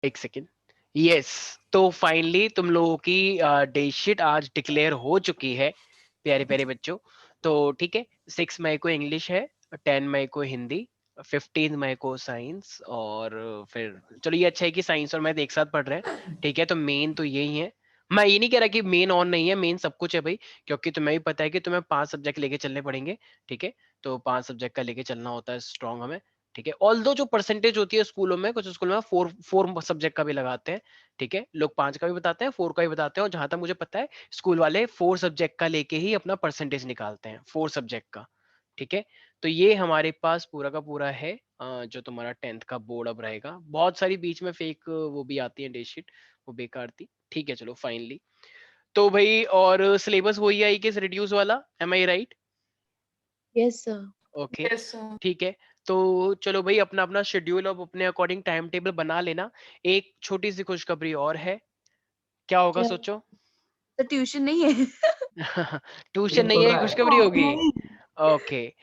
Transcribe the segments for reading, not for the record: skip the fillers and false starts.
एक second. Yes, तो finally तुम लोगों की डे शीट आज डिक्लेयर हो चुकी है प्यारे प्यारे बच्चों। तो ठीक है, 6 मई को इंग्लिश है, 10 मई को हिंदी, 15 मई को साइंस, और फिर चलो ये अच्छा है कि साइंस और मैथ एक साथ पढ़ रहे हैं। ठीक है, तो मेन तो यही है। मैं ये नहीं कह रहा कि मेन ऑन नहीं है, मेन सब कुछ है भाई, क्योंकि तुम्हें भी पता है कि तुम्हें 5 सब्जेक्ट लेके चलने पड़ेंगे। ठीक है, तो 5 सब्जेक्ट का लेके चलना होता है स्ट्रॉन्ग हमें। ठीक है, ऑल्दो जो परसेंटेज होती है स्कूलों में, कुछ स्कूल में फोर फोर सब्जेक्ट का भी लगाते हैं। ठीक है, लोग 5 का भी बताते हैं, 4 का भी बताते हैं, और जहां तक मुझे पता है स्कूल वाले 4 सब्जेक्ट का लेके ही अपना परसेंटेज निकालते हैं, 4 सब्जेक्ट का। ठीक है, तो ये हमारे पास पूरा का पूरा है। जो तुम्हारा 10th का बोर्ड अब रहेगा, बहुत सारी बीच में फेक वो भी आती है डेटशीट, वो बेकार थी। ठीक है, चलो फाइनली तो भाई, और सिलेबस वही आई कि रिड्यूस वाला, am I right? Yes sir. Okay, yes sir. ठीक है। तो चलो भाई, अपना अपना शेड्यूल अब अपने अकॉर्डिंग टाइम टेबल बना लेना। एक छोटी सी खुशखबरी और है, क्या होगा क्या? सोचो? तो ट्यूशन नहीं है? ट्यूशन नहीं नहीं खुल है, रहा है। खुशखबरी होगी। नहीं, ओके,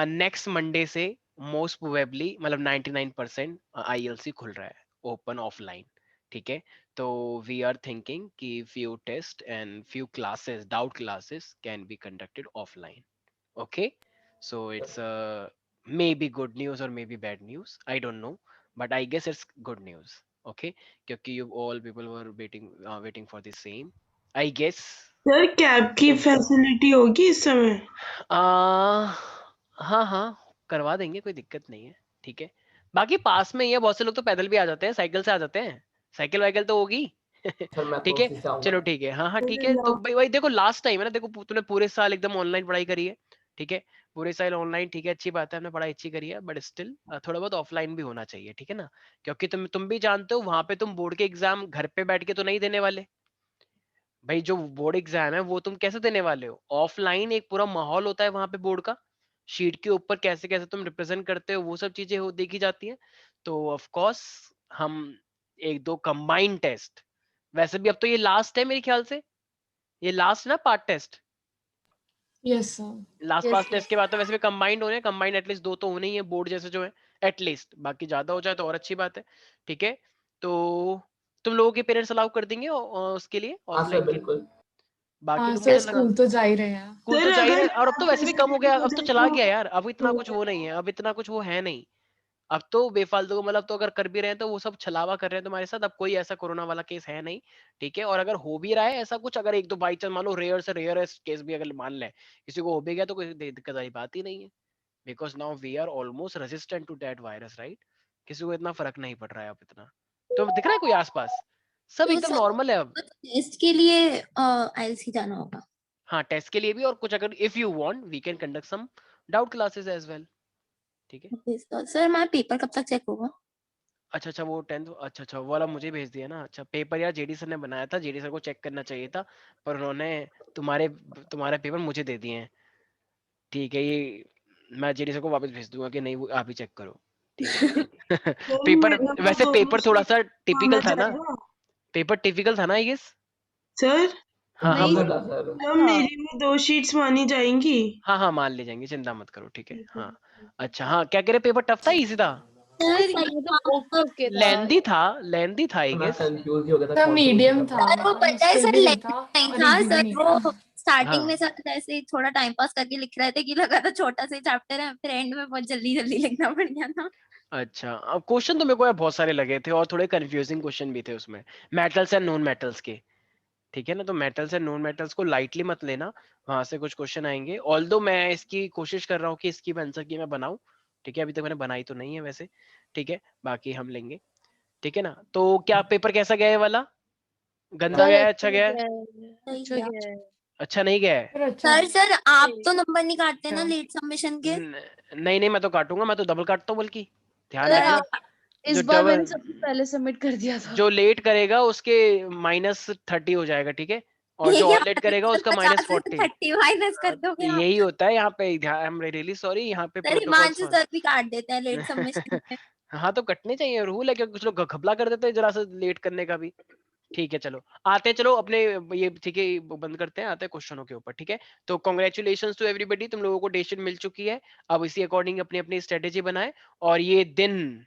नेक्स्ट मंडे से मोस्ट प्रोबेबली, मतलब 99% आईएलसी खुल रहा है, ओपन ऑफलाइन। ठीक है, तो वी आर थिंकिंग कि few test and few classes, doubt classes can be conducted offline. Okay, so it's maybe good news or maybe bad news. I don't know, but I guess it's good news. Okay, क्योंकि you all people were waiting for the same. I guess. Sir cab की yes sir. Facility होगी इस समय? हाँ हाँ, करवा देंगे, कोई दिक्कत नहीं है। ठीक है, बाकी पास में ही है, बहुत से लोग तो पैदल भी आ जाते हैं, साइकिल से आ जाते हैं, साइकिल वाइकिल तो होगी। सर मैं तो ठीक है, उसी से आऊंगा। चलो ठीक है, हाँ हाँ ठीक अरे है। तो ला- भाई भाई देखो, लास्ट टाइम है ना, देखो तूने पूरे साल एकदम ऑनलाइन पढ़ाई करी है। ठीक है, पूरे साल ऑनलाइन, ठीक है, अच्छी बात है, हमने पढ़ाई अच्छी करी है, बट स्टिल थोड़ा बहुत ऑफलाइन भी होना चाहिए। ठीक है ना, क्योंकि तुम भी जानते हो, वहां पे तुम बोर्ड के एग्जाम घर पे बैठ के तो नहीं देने वाले भाई। जो बोर्ड एग्जाम है वो तुम कैसे देने वाले हो? ऑफलाइन एक पूरा माहौल होता है वहां पे बोर्ड का, शीट के ऊपर कैसे कैसे तुम रिप्रेजेंट करते हो, वो सब चीजें हो देखी जाती हैं। तो ऑफ कोर्स हम एक दो कंबाइंड टेस्ट, वैसे भी अब तो ये लास्ट है मेरे ख्याल से, ये लास्ट ना part test, yes sir. Last yes pass sir. Test के बाद तो वैसे भी कंबाइंड होने हैं, कंबाइंड एटलीस्ट 2 तो होने ही है बोर्ड जैसे जो है, एटलीस्ट। बाकी ज्यादा हो जाए तो और अच्छी बात है। ठीक है, तो तुम लोगों के पेरेंट्स अलाउ कर देंगे उसके लिए, हाँ सर ऑफलाइन के लिए? बिल्कुल। बाकी हाँ तो सर मुझे लग, स्कूल तो जा ही रहे हैं। स्कूल तो सर जा ही अगर रहे हैं, और अब तो कैब वैसे भी कम हो गया, फैसिलिटी हो अब तो जाए चला गया तो यार, अब इतना कुछ वो नहीं है, अब इतना कुछ वो है नहीं। अब तो बेफालतू को, मतलब तो अगर कर भी रहे हैं तो वो सब छलावा कर रहे हैं तुम्हारे साथ, अब कोई ऐसा कोरोना वाला केस है नहीं। ठीक है, और अगर हो भी रहा है ऐसा कुछ, अगर एक दो बाई चांस मान लो, रेयर से रेयर केस भी अगर मान ले किसी को हो भी गया, तो कोई दिक्कत वाली बात ही नहीं है, because now we are almost resistant to that virus, right? किसी को इतना फर्क नहीं पड़ रहा है अब इतना। तो दिख रहा है कोई आसपास, सब तो एकदम सर नॉर्मल है अब। टेस्ट के लिए आईएलसी जाना होगा? हाँ, टेस्ट के लिए भी, और कुछ अगर if you want we can conduct some doubt classes as well. ठीक है, ओके सर। सर हमारा पेपर कब तक चेक होगा? अच्छा अच्छा, वो 10th, अच्छा अच्छा, वो वाला मुझे भेज दिया ना। अच्छा, पेपर यार जेडी सर ने बनाया था, जेडी सर को चेक करना चाहिए था, पर उन्होंने तुम्हारे तुम्हारे पेपर मुझे दे दिए हैं। ठीक है, ये मैं जेडी सर को वापस भेज दूंगा कि नहीं, वो आप ही चेक करो। ठीक है। सर पेपर, मेरा तो वैसे दोनों पेपर थोड़ा सा शीट टिपिकल माना था ना, जाएगा पेपर टिपिकल था ना आई गेस। सर? हाँ हाँ नहीं टिपिकल बोलो। था सर। मैम मेरी में 2 शीट्स मानी जाएंगी? हाँ हाँ, मान ले जाएंगे, चिंता मत करो। ठीक है, ठीक है। हाँ। अच्छा, हाँ, क्या कह रहे, पेपर टफ था, इजी था? सर सर ये तो ओके हाँ, ओके था। लेंदी था, लेंदी था आई मैं गेस। कंफ्यूज ही हो गया था सर कौन सा मीडियम पेपर था, पढ़ना सर वो है। पता है मुश्किल सर भी नहीं था लेंथ नहीं और था इजी भी सर, नहीं था। वो स्टार्टिंग में हाँ, सर ऐसे ही थोड़ा टाइम पास करके लिख रहे थे कि लगा था छोटा सा चैप्टर है, फिर एंड में बहुत जल्दी जल्दी लिखना पड़ गया था। अच्छा, अब क्वेश्चन तो मेरे को यार बहुत सारे लगे थे, और थोड़े कंफ्यूजिंग क्वेश्चन भी थे उसमें, मेटल्स एंड नॉन मेटल्स के। ठीक है ना, तो मेटल्स एंड नॉन मेटल्स को लाइटली मत लेना, वहां से कुछ क्वेश्चन आएंगे। ऑल्दो मैं इसकी कोशिश कर रहा हूँ कि इसकी भी आंसर की मैं बनाऊं। ठीक है, अभी तक मैंने बनाई तो नहीं है वैसे। ठीक है, बाकी हम लेंगे। ठीक है ना, तो क्या पेपर कैसा गया है वाला? गंदा सर गया है, अच्छा अच्छा गया है? गया है, सही अच्छा गया। गया है। अच्छा नहीं गया है? फिर अच्छा सर आप तो नंबर नहीं काटते ना अच्छा लेट सबमिशन के? नहीं नहीं, मैं तो काटूंगा, मैं तो डबल काटता हूँ बल्कि, ध्यान सर रखना। आप, जो इस बार मैंने डबल, सबसे पहले सबमिट कर दिया था। जो लेट करेगा उसके -30 हो जाएगा। ठीक है, और ये जो क्या और लेट मतलब करेगा सर, उसका 50 में से -40। 30 माइनस कर दोगे आप? यही होता है यहाँ पे, आई एम रियली सॉरी, यहाँ पे सर प्रोटोकॉल्स। हिमांशु सर भी काट देते हैं लेट सबमिशन में। हाँ, तो कटने चाहिए, रूल है, क्योंकि कुछ लोग घपला कर देते हैं जरा सा लेट करने का भी। ठीक है, चलो आते हैं, चलो अपने ये, ठीक है, वो बंद करते हैं, आते हैं क्वेश्चनों के ऊपर। ठीक है, तो कॉन्ग्रेचुलेशन टू एवरीबडी, तुम लोगों को डेशिट मिल चुकी है। अब इसी अकॉर्डिंग अपनी अपनी स्ट्रेटेजी बनाए, और ये दिन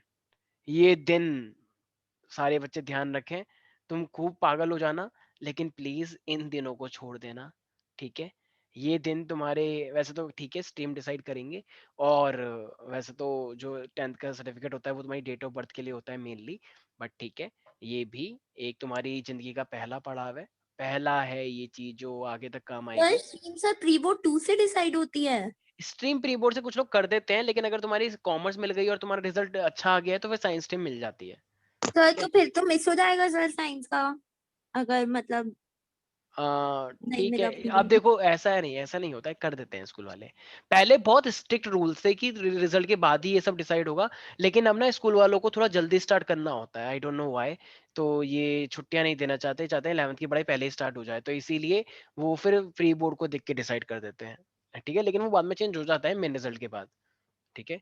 सारे बच्चे ध्यान रखें, तुम खूब पागल हो जाना, लेकिन प्लीज इन दिनों को छोड़ देना, ठीक है? ये दिन तुम्हारे, वैसे तो ठीक है स्ट्रीम डिसाइड करेंगे, और वैसे तो जो 10th का सर्टिफिकेट होता है वो तुम्हारी डेट ऑफ बर्थ के लिए होता है मेनली, बट ठीक है, ये भी एक तुम्हारी जिंदगी का पहला पड़ाव है, पहला है ये चीज जो आगे तक काम सर आएगी। स्ट्रीम सर प्री बोर्ड 2 से डिसाइड होती है। स्ट्रीम प्री बोर्ड से कुछ लोग कर देते हैं, लेकिन अगर तुम्हारी कॉमर्स मिल गई और तुम्हारा रिजल्ट अच्छा आ गया है तो फिर साइंस स्ट्रीम मिल जाती है। सर तो फिर तो मिस हो जाएगा सर साइंस का, अगर मतलब नहीं ठीक मिला है, प्री अब बोर्ड। देखो ऐसा है नहीं, ऐसा नहीं होता है, कर देते हैं स्कूल वाले। पहले बहुत स्ट्रिक्ट रूल्स थे कि रिजल्ट के बाद ही ये सब डिसाइड होगा, लेकिन अब ना स्कूल वालों को थोड़ा जल्दी स्टार्ट करना होता है, आई डोंट नो व्हाई। तो ये छुट्टियां नहीं देना चाहते, चाहते हैं 11th की पढ़ाई पहले ही स्टार्ट हो जाए, तो इसीलिए वो फिर प्री बोर्ड को देख के डिसाइड कर देते हैं, ठीक है? लेकिन वो बाद में चेंज हो जाता है मेन रिजल्ट के बाद, ठीक है?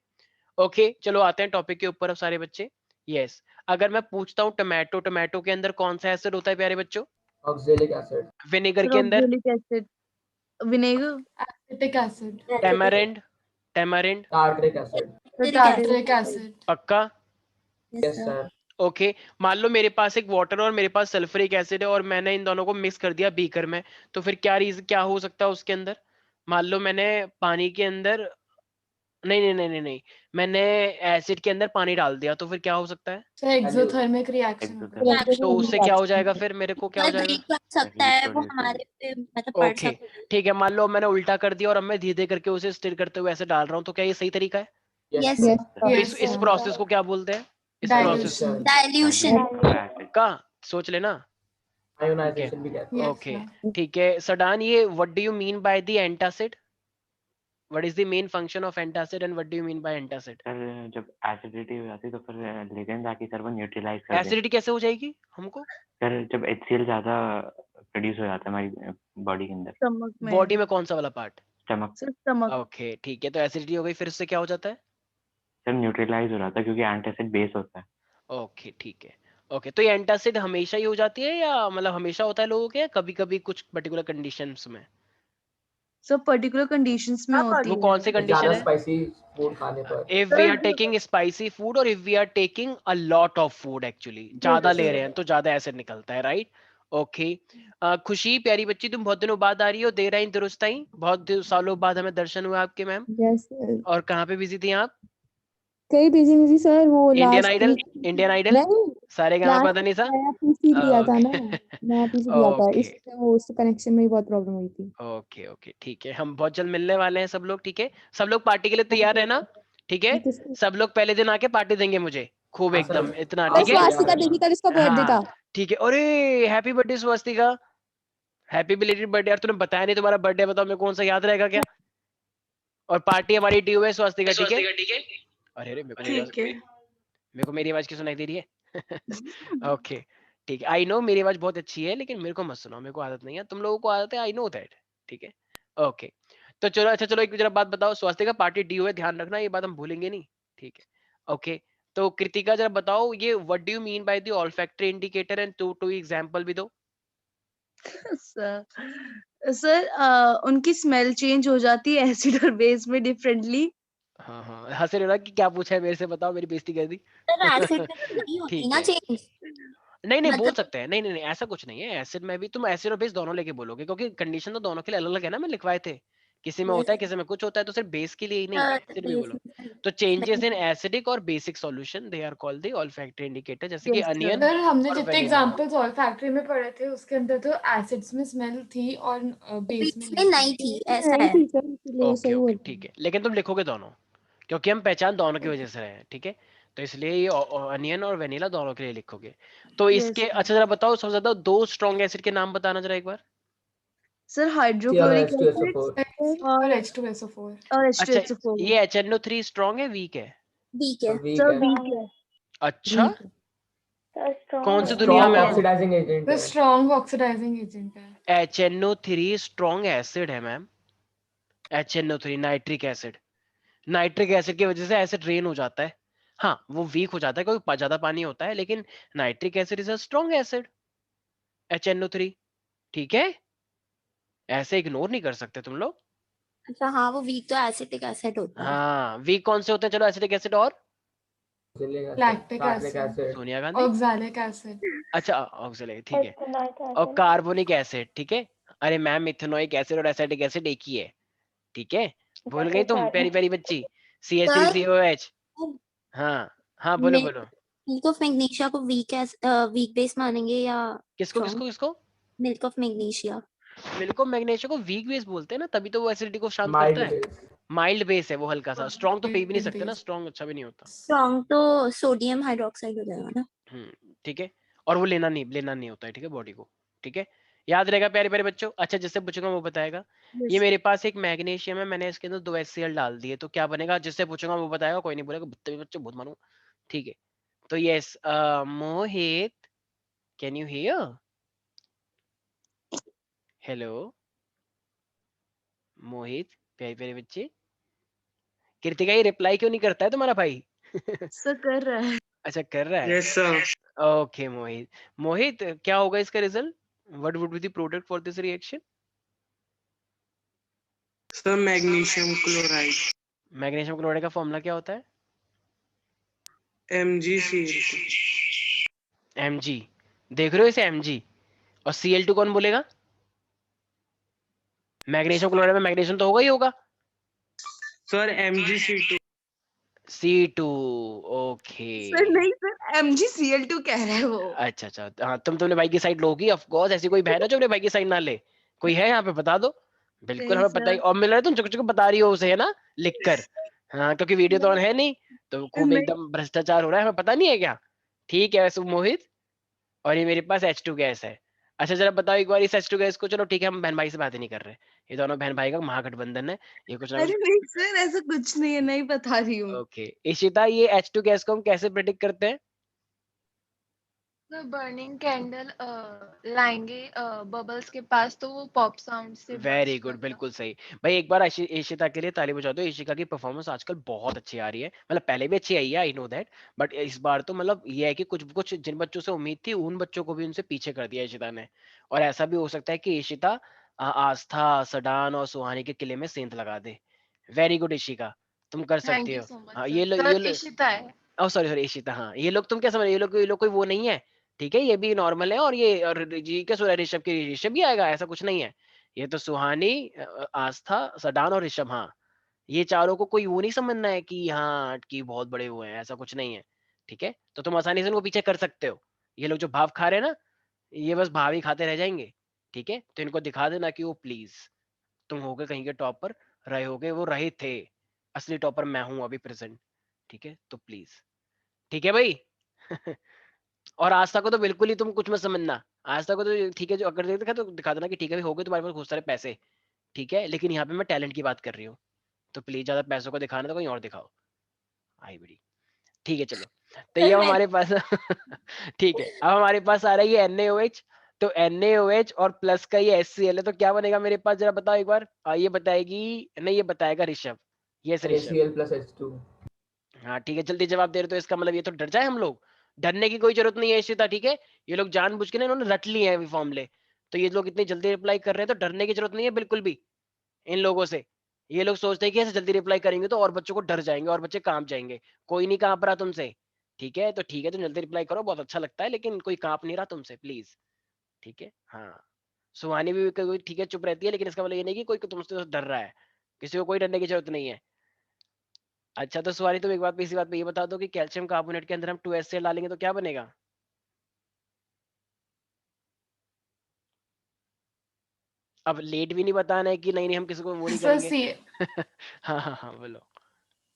ओके, चलो आते हैं टॉपिक के ऊपर अब सारे बच्चे। यस, अगर मैं पूछता हूँ टोमेटो, टोमेटो के अंदर कौन सा एसिड होता है प्यारे बच्चों? ऑक्जेलिक एसिड, विनेगर सर के अंदर? Oxalic acid, vinegar, acetic acid, tamarind, tamarind? Tartaric acid, tartaric acid. पक्का? Yes sir. ओके, मान लो मेरे पास एक वाटर और मेरे पास सल्फ्यूरिक एसिड है और मैंने इन दोनों को मिक्स कर दिया बीकर में, तो फिर क्या हो सकता है उसके अंदर? मान लो मैंने पानी के अंदर, नहीं नहीं नहीं नहीं नहीं, मैंने एसिड के अंदर पानी डाल दिया, तो फिर क्या हो सकता है? सर एक्सोथर्मिक रिएक्शन होता है। तो उससे क्या हो जाएगा फिर, मेरे को क्या हो जाएगा? देख सकता है वो हमारे पे मतलब पढ़ ओके, सकता है। ठीक है, मान लो मैंने उल्टा कर दिया और अब मैं धीरे धीरे करके उसे स्टिर करते हुए ऐसे डाल रहा हूँ, तो क्या ये सही तरीका है? यस तो यस इस प्रोसेस को क्या बोलते हैं? इस प्रोसेस डाइल्यूशन, डाइल्यूशन। का सोच लेना, ठीक है? आयोनाइजेशन भी कहते हैं। ओके, ठीक है सडान, ये what do you mean by the antacid? What is the main function of antacid and what do you mean bye antacid? Sir जब एसिडिटी हो जाती है तो फिर लिगेंड आके सर वो न्यूट्रलाइज कर देते एसिडिटी कैसे हो जाएगी हमको? हैं। सर जब HCl ज्यादा प्रोड्यूस हो जाता है हमारी बॉडी के अंदर, स्टमक में, बॉडी में कौन सा वाला part? Stomach, sir stomach, okay, ठीक है, तो एसिडिटी हो गई, फिर उससे क्या हो जाता है? सर न्यूट्रलाइज हो जाता है क्योंकि एंटासिड बेस होता है। ओके, ठीक है। ओके, तो ये एंटासिड हमेशा ही हो जाती है या मतलब हमेशा होता है लोगों के, कभी कभी कुछ पर्टिकुलर कंडीशंस में? सब पर्टिकुलर कंडीशंस में होती वो है। कौन सी कंडीशन ज्यादा है? स्पाइसी फूड खाने पर। If we are taking spicy food और if we are taking a lot of food, actually ज्यादा ले रहे हैं तो ज्यादा एसिड निकलता है, राइट? ओके, खुशी प्यारी बच्ची, तुम बहुत दिनों बाद आ रही हो, देर आई दुरुस्त आई, बहुत सालों बाद हमें दर्शन हुआ आपके मैम। यस सर, और कहाँ पे बिजी थी आप? कई बिजी नहीं थी सर, वो Indian last idol, week Indian idol, नहीं, सारे गामा लास्ट पता नहीं सा। नया पीसी लिया था ना, ओके नया पीसी लिया था, ओके इससे वो उससे कनेक्शन में ही बहुत प्रॉब्लम हुई थी। ओके ओके, ठीक है, हम बहुत जल्द मिलने वाले हैं सब लोग, ठीक है? सब लोग पार्टी के लिए तैयार है ना? ठीक है, सब लोग पहले दिन आके पार्टी देंगे मुझे खूब हाँ सर, एकदम, इतना, और ठीक है? स्वास्तिका देगी, कल इसका बर्थडे था। हाँ ठीक है, अरे happy birthday Swastika, happy belated birthday. यार तूने बताया नहीं तुम्हारा बर्थडे, बताओ मेरे को कौन सा याद रहेगा क्या? और पार्टी हमारी ड्यू है स्वस्तिका, ठीक है? अरे अरे, ठीक है। मेरे को मेरी आवाज क्यों सुनाई दे रही है? ओके, ठीक है, आई नो मेरी आवाज बहुत अच्छी है, लेकिन मेरे को मत सुनाओ, मेरे को आदत नहीं है, तुम लोगों को आदत है, आई नो दैट, ठीक है? ओके, तो चलो, अच्छा चलो, एक जरा बात बताओ, स्वास्थ्य का पार्टी ड्यू है, ध्यान रखना, ये बात हम भूलेंगे नहीं, ठीक है? ओके, तो कृतिका जरा बताओ, ये what do you mean by the olfactory indicator and two example भी दो। सर उनकी स्मेल चेंज हो जाती है एसिड और बेस में डिफरेंटली। हाँ हाँ, हंस रहे हो ना कि क्या पूछा है मेरे से, बताओ, मेरी बेइज्जती कर दी। सर एसिड में तो नहीं होती ठीक ना है, चेंज, नहीं नहीं बोल मतलब सकते हैं, नहीं नहीं नहीं, ऐसा कुछ नहीं है, एसिड में भी तुम एसिड और बेस दोनों लेके बोलोगे, क्योंकि कंडीशन तो दोनों के लिए अलग अलग है ना, मैं लिखवाए थे, किसी में होता है किसी में कुछ होता है, तो सिर्फ बेस के लिए ही नहीं, एसिड भी बोलो। तो चेंजेस इन एसिडिक और basic solution, they are called the olfactory indicator, जैसे कि Yes, sir. अनियन सर हमने और जितने वेनिला। एग्जांपल्स ऑल फैक्ट्री में पढ़े थे उसके अंदर तो एसिड्स में स्मेल थी और बेस में इसमें नहीं थी, ऐसा नहीं है। थी सर, इसलिए वो ओके सही ओके, बोल ठीक है, लेकिन तुम लिखोगे दोनों, क्योंकि हम पहचान दोनों की वजह से रहे हैं, ठीक है? तो इसलिए ये अनियन और वेनिला दोनों के लिए लिखोगे। तो Yes, इसके sir. अच्छा जरा बताओ, सबसे ज्यादा दो स्ट्रॉन्ग एसिड के नाम बताना जरा एक बार। सर हाइड्रोक्लोरिक एसिड और और H2SO4। और अच्छा, H2SO4। ये HNO3 स्ट्रॉन्ग है वीक है? वीक है। वीक सर है, वीक है। अच्छा, कौन सी दुनिया स्ट्रॉन्ग में हो? ऑक्सीडाइजिंग एजेंट है। स्ट्रॉन्ग ऑक्सीडाइजिंग एजेंट है। HNO3 स्ट्रॉन्ग एसिड है ma'am, HNO3 nitric acid, nitric acid की वजह से एसिड रेन हो जाता है। हाँ, वो वीक हो जाता है क्योंकि ज्यादा पानी होता है, लेकिन nitric acid is a strong acid, HNO3, ठीक है? ऐसे इग्नोर नहीं कर सकते तुम लोग। अच्छा हाँ, वो वीक तो एसिटिक एसिड होता है। हाँ, वीक कौन से होते हैं? चलो, एसिडिक एसिड और lactic acid, Sonia Gandhi, oxalic acid, अच्छा ऑक्सैलिक, ठीक है, और कार्बोनिक एसिड, ठीक है। अरे मैम इथेनोइक एसिड और एसिटिक एसिड एक ही है, ठीक है, भूल गई तुम प्यारी प्यारी बच्ची। सर CH3COH, हाँ हाँ बोलो बोलो। मिल्क ऑफ मैग्नीशिया को वीक बेस मानेंगे या किसको strong? किसको किसको? Milk of magnesia. Milk of magnesia को वीक बेस बोलते हैं ना, तभी तो वो एसिडिटी को शांत करता है। माइल्ड बेस है वो, हल्का सा, स्ट्रॉन्ग तो पे भी नहीं सकते ना, स्ट्रॉन्ग अच्छा भी नहीं होता। स्ट्रॉन्ग तो सोडियम हाइड्रोक्साइड हो जाएगा ना। ठीक है, और वो लेना नहीं होता है, ठीक है, बॉडी को, ठीक है, याद रहेगा प्यारे प्यारे बच्चों। अच्छा जिससे पूछूंगा वो बताएगा। ये मेरे पास एक मैग्नीशियम है, मैंने इसके अंदर 2 HCl डाल दिए, तो क्या बनेगा? जिससे पूछूंगा वो बताएगा, कोई नहीं बोलेगा बच्चों बहुत मानू, ठीक है। तो yes, Mohit, can you hear? Hello Mohit, प्यारे प्यारे बच्चे। कृतिका ये रिप्लाई क्यों नहीं करता है तुम्हारा भाई? सर कर रहा है। अच्छा कर रहा है, यस सर। ओके मोहित। मोहित क्या होगा इसका result? What would be the product for this reaction? Sir magnesium chloride, magnesium chloride का फॉर्मूला क्या होता है? MgCl2। Mg, देख रहे हो इसे, Mg, और Cl2 कौन बोलेगा? मैग्नीशियम क्लोराइड में मैग्नीशियम तो होगा ही होगा। Sir MgC2। C2, okay. Sir नहीं सर, MgCl2 कह रहा है वो। अच्छा अच्छा, हाँ तुमने भाई की साइड लोगी, ऑफ कोर्स, ऐसी कोई बहन है जो अपने भाई की साइड ना ले? कोई है यहाँ पे? बता दो, बिल्कुल नहीं हमें पता ही, सर। और मिल रहा है तुम चुक चुक बता रही हो उसे, है ना, लिख कर। हाँ क्योंकि वीडियो तो ऑन है नहीं, तो खूब नहीं एकदम भ्रष्टाचार हो रहा है, हमें पता नहीं है क्या? ठीक है वैसे मोहित, और ये मेरे पास H2 गैस है। अच्छा जरा बताओ एक बार इस H2 गैस को, चलो ठीक है हम बहन भाई से बातें नहीं कर रहे, ये दोनों बहन भाई का महागठबंधन है, ये कुछ ना अरे कुछ। नहीं सर, ऐसा कुछ नहीं है, नहीं बता रही हूँ। ओके इशिता, ये H2 गैस को हम कैसे प्रेडिक्ट करते हैं? तो बर्निंग कैंडल लाएंगे बबल्स के पास, तो वो पॉप साउंड से वेरी बर्स्ट गुड, होगा। बिल्कुल सही। भाई एक बार इशिता के लिए ताली बजा दो, इशिका की परफॉर्मेंस आजकल बहुत अच्छी आ रही है, मतलब पहले भी अच्छी आई है, आई नो दैट, बट इस बार तो मतलब ये है कि कुछ कुछ जिन बच्चों से उम्मीद थी उन बच्चों को भी उनसे पीछे कर दिया इशिता ने। और ऐसा भी हो सकता है कि इशिता आस्था, सडान और सुहानी के किले में सेंध लगा दे। वेरी गुड इशिका, तुम कर सकती थैंक यू हो। सो मच हाँ सर। ये लोग, सर इशिता है। ओ सॉरी सॉरी इशिता, हाँ ये लोग तुम क्या समझ रहे हो, ये लोग कोई वो नहीं है, ठीक है, ये भी नॉर्मल है, और ये और जी क्या सुना, ऋषभ की ऋषभ भी आएगा, ऐसा कुछ नहीं है। ये तो सुहानी, आस्था, सडान और ऋषभ, हाँ ये चारों को कोई वो नहीं समझना है कि हाँ कि बहुत बड़े हुए हैं, ऐसा कुछ नहीं है, ठीक है, तो तुम आसानी से उनको पीछे कर सकते हो। ये लोग जो भाव खा रहे हैं ना, ये बस भाव ही खाते रह जाएंगे, ठीक है, तो इनको दिखा देना कि वो प्लीज, तुम होगे कहीं के टॉपर, रहे होगे, वो रहे थे, असली टॉपर मैं हूं अभी प्रेजेंट, ठीक है, तो प्लीज, ठीक है भाई। और आस्था को तो बिल्कुल ही तुम कुछ मत समझना, आस्था को तो ठीक है, जो अगर देखा तो दिखा देना कि ठीक है भाई, हो गए तुम्हारे पास बहुत सारे पैसे, ठीक है, लेकिन यहाँ पे मैं टैलेंट की बात कर रही हूँ, तो प्लीज ज्यादा पैसों को दिखाना तो कहीं और दिखाओ। आई बड़ी, ठीक है चलो, तो ये सर अब मैं हमारे पास ठीक है, अब हमारे पास आ रहा है ये NaOH, तो NaOH और प्लस का ये HCl है, तो क्या बनेगा मेरे पास, जरा बताओ एक बार। ये बताएगी, नहीं ये बताएगा ऋषभ, यस ऋषभ। ACl+H2। हाँ ठीक है, जल्दी जवाब दे रहे, तो इसका मतलब ये तो डर जाए हम लोग, डरने की कोई जरूरत नहीं है इशिता, ठीक है, ये लोग जानबूझ के ना इन्होंने रट लिए हैं फॉर्मूले, तो ये लोग इतनी जल्दी रिप्लाई कर रहे हैं, तो डरने की जरूरत नहीं है बिल्कुल भी इन लोगों से। ये लोग सोचते हैं कि ऐसे जल्दी रिप्लाई करेंगे तो और बच्चों को डर जाएंगे और बच्चे कांप जाएंगे, कोई नहीं कांप रहा तुमसे, ठीक है, तो ठीक है तुम जल्दी रिप्लाई करो, बहुत अच्छा लगता है, लेकिन कोई कांप नहीं रहा तुमसे प्लीज, ठीक है, हाँ। सुहानी भी कोई ठीक है चुप रहती है, लेकिन इसका मतलब ये नहीं कि कोई तुमसे तो डर रहा है, किसी को कोई डरने की जरूरत नहीं है। अच्छा तो सुहानी तुम एक बात पे, इसी बात पे ये बता दो कि कैल्शियम कार्बोनेट के अंदर हम 2HCl डालेंगे तो क्या बनेगा? अब लेट भी नहीं बताना है कि नहीं नहीं हम किसी को वो नहीं सर करेंगे। सी हाँ हाँ हाँ बोलो।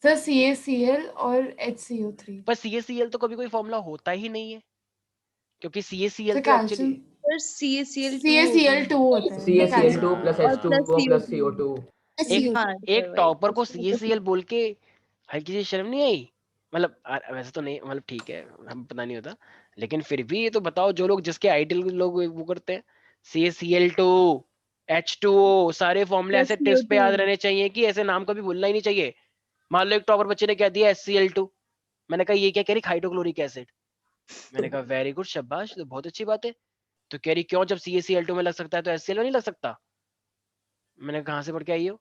सर CaCl और HCO3। पर CaCl तो कभी कोई फॉर्मूला होता ही नहीं है, क्योंकि CaCl सर तो actually, calcium sir CaCl2 CaCl2 होता है, मैं CaCl2 कैल्शियम। प्लस और plus H2O plus CO2। CO2। एक CO2। हाँ एक सर वही। टॉपर को CaCl बोल के हल्की सी शर्म नहीं आई? मतलब वैसे तो नहीं, मतलब ठीक है, हम पता नहीं होता, लेकिन फिर भी ये तो बताओ, जो लोग जिसके आइडल लोग वो करते हैं, CaCl2, H2O, सारे फॉर्मूले प्लस ऐसे टिप्स पे CO2। याद रहने चाहिए कि ऐसे नाम कभी भूलना ही नहीं चाहिए। मान लो एक टॉपर बच्चे ने कह दिया HCl2, मैंने कहा ये क्या कह रही, हाइड्रोक्लोरिक एसिड, मैंने कहा वेरी गुड शाबाश, तो बहुत अच्छी बात है, तो कह रही क्यों, जब CaCl2 में लग सकता है तो HCl में नहीं लग सकता? मैंने कहा कहाँ से पढ़ के आई हो?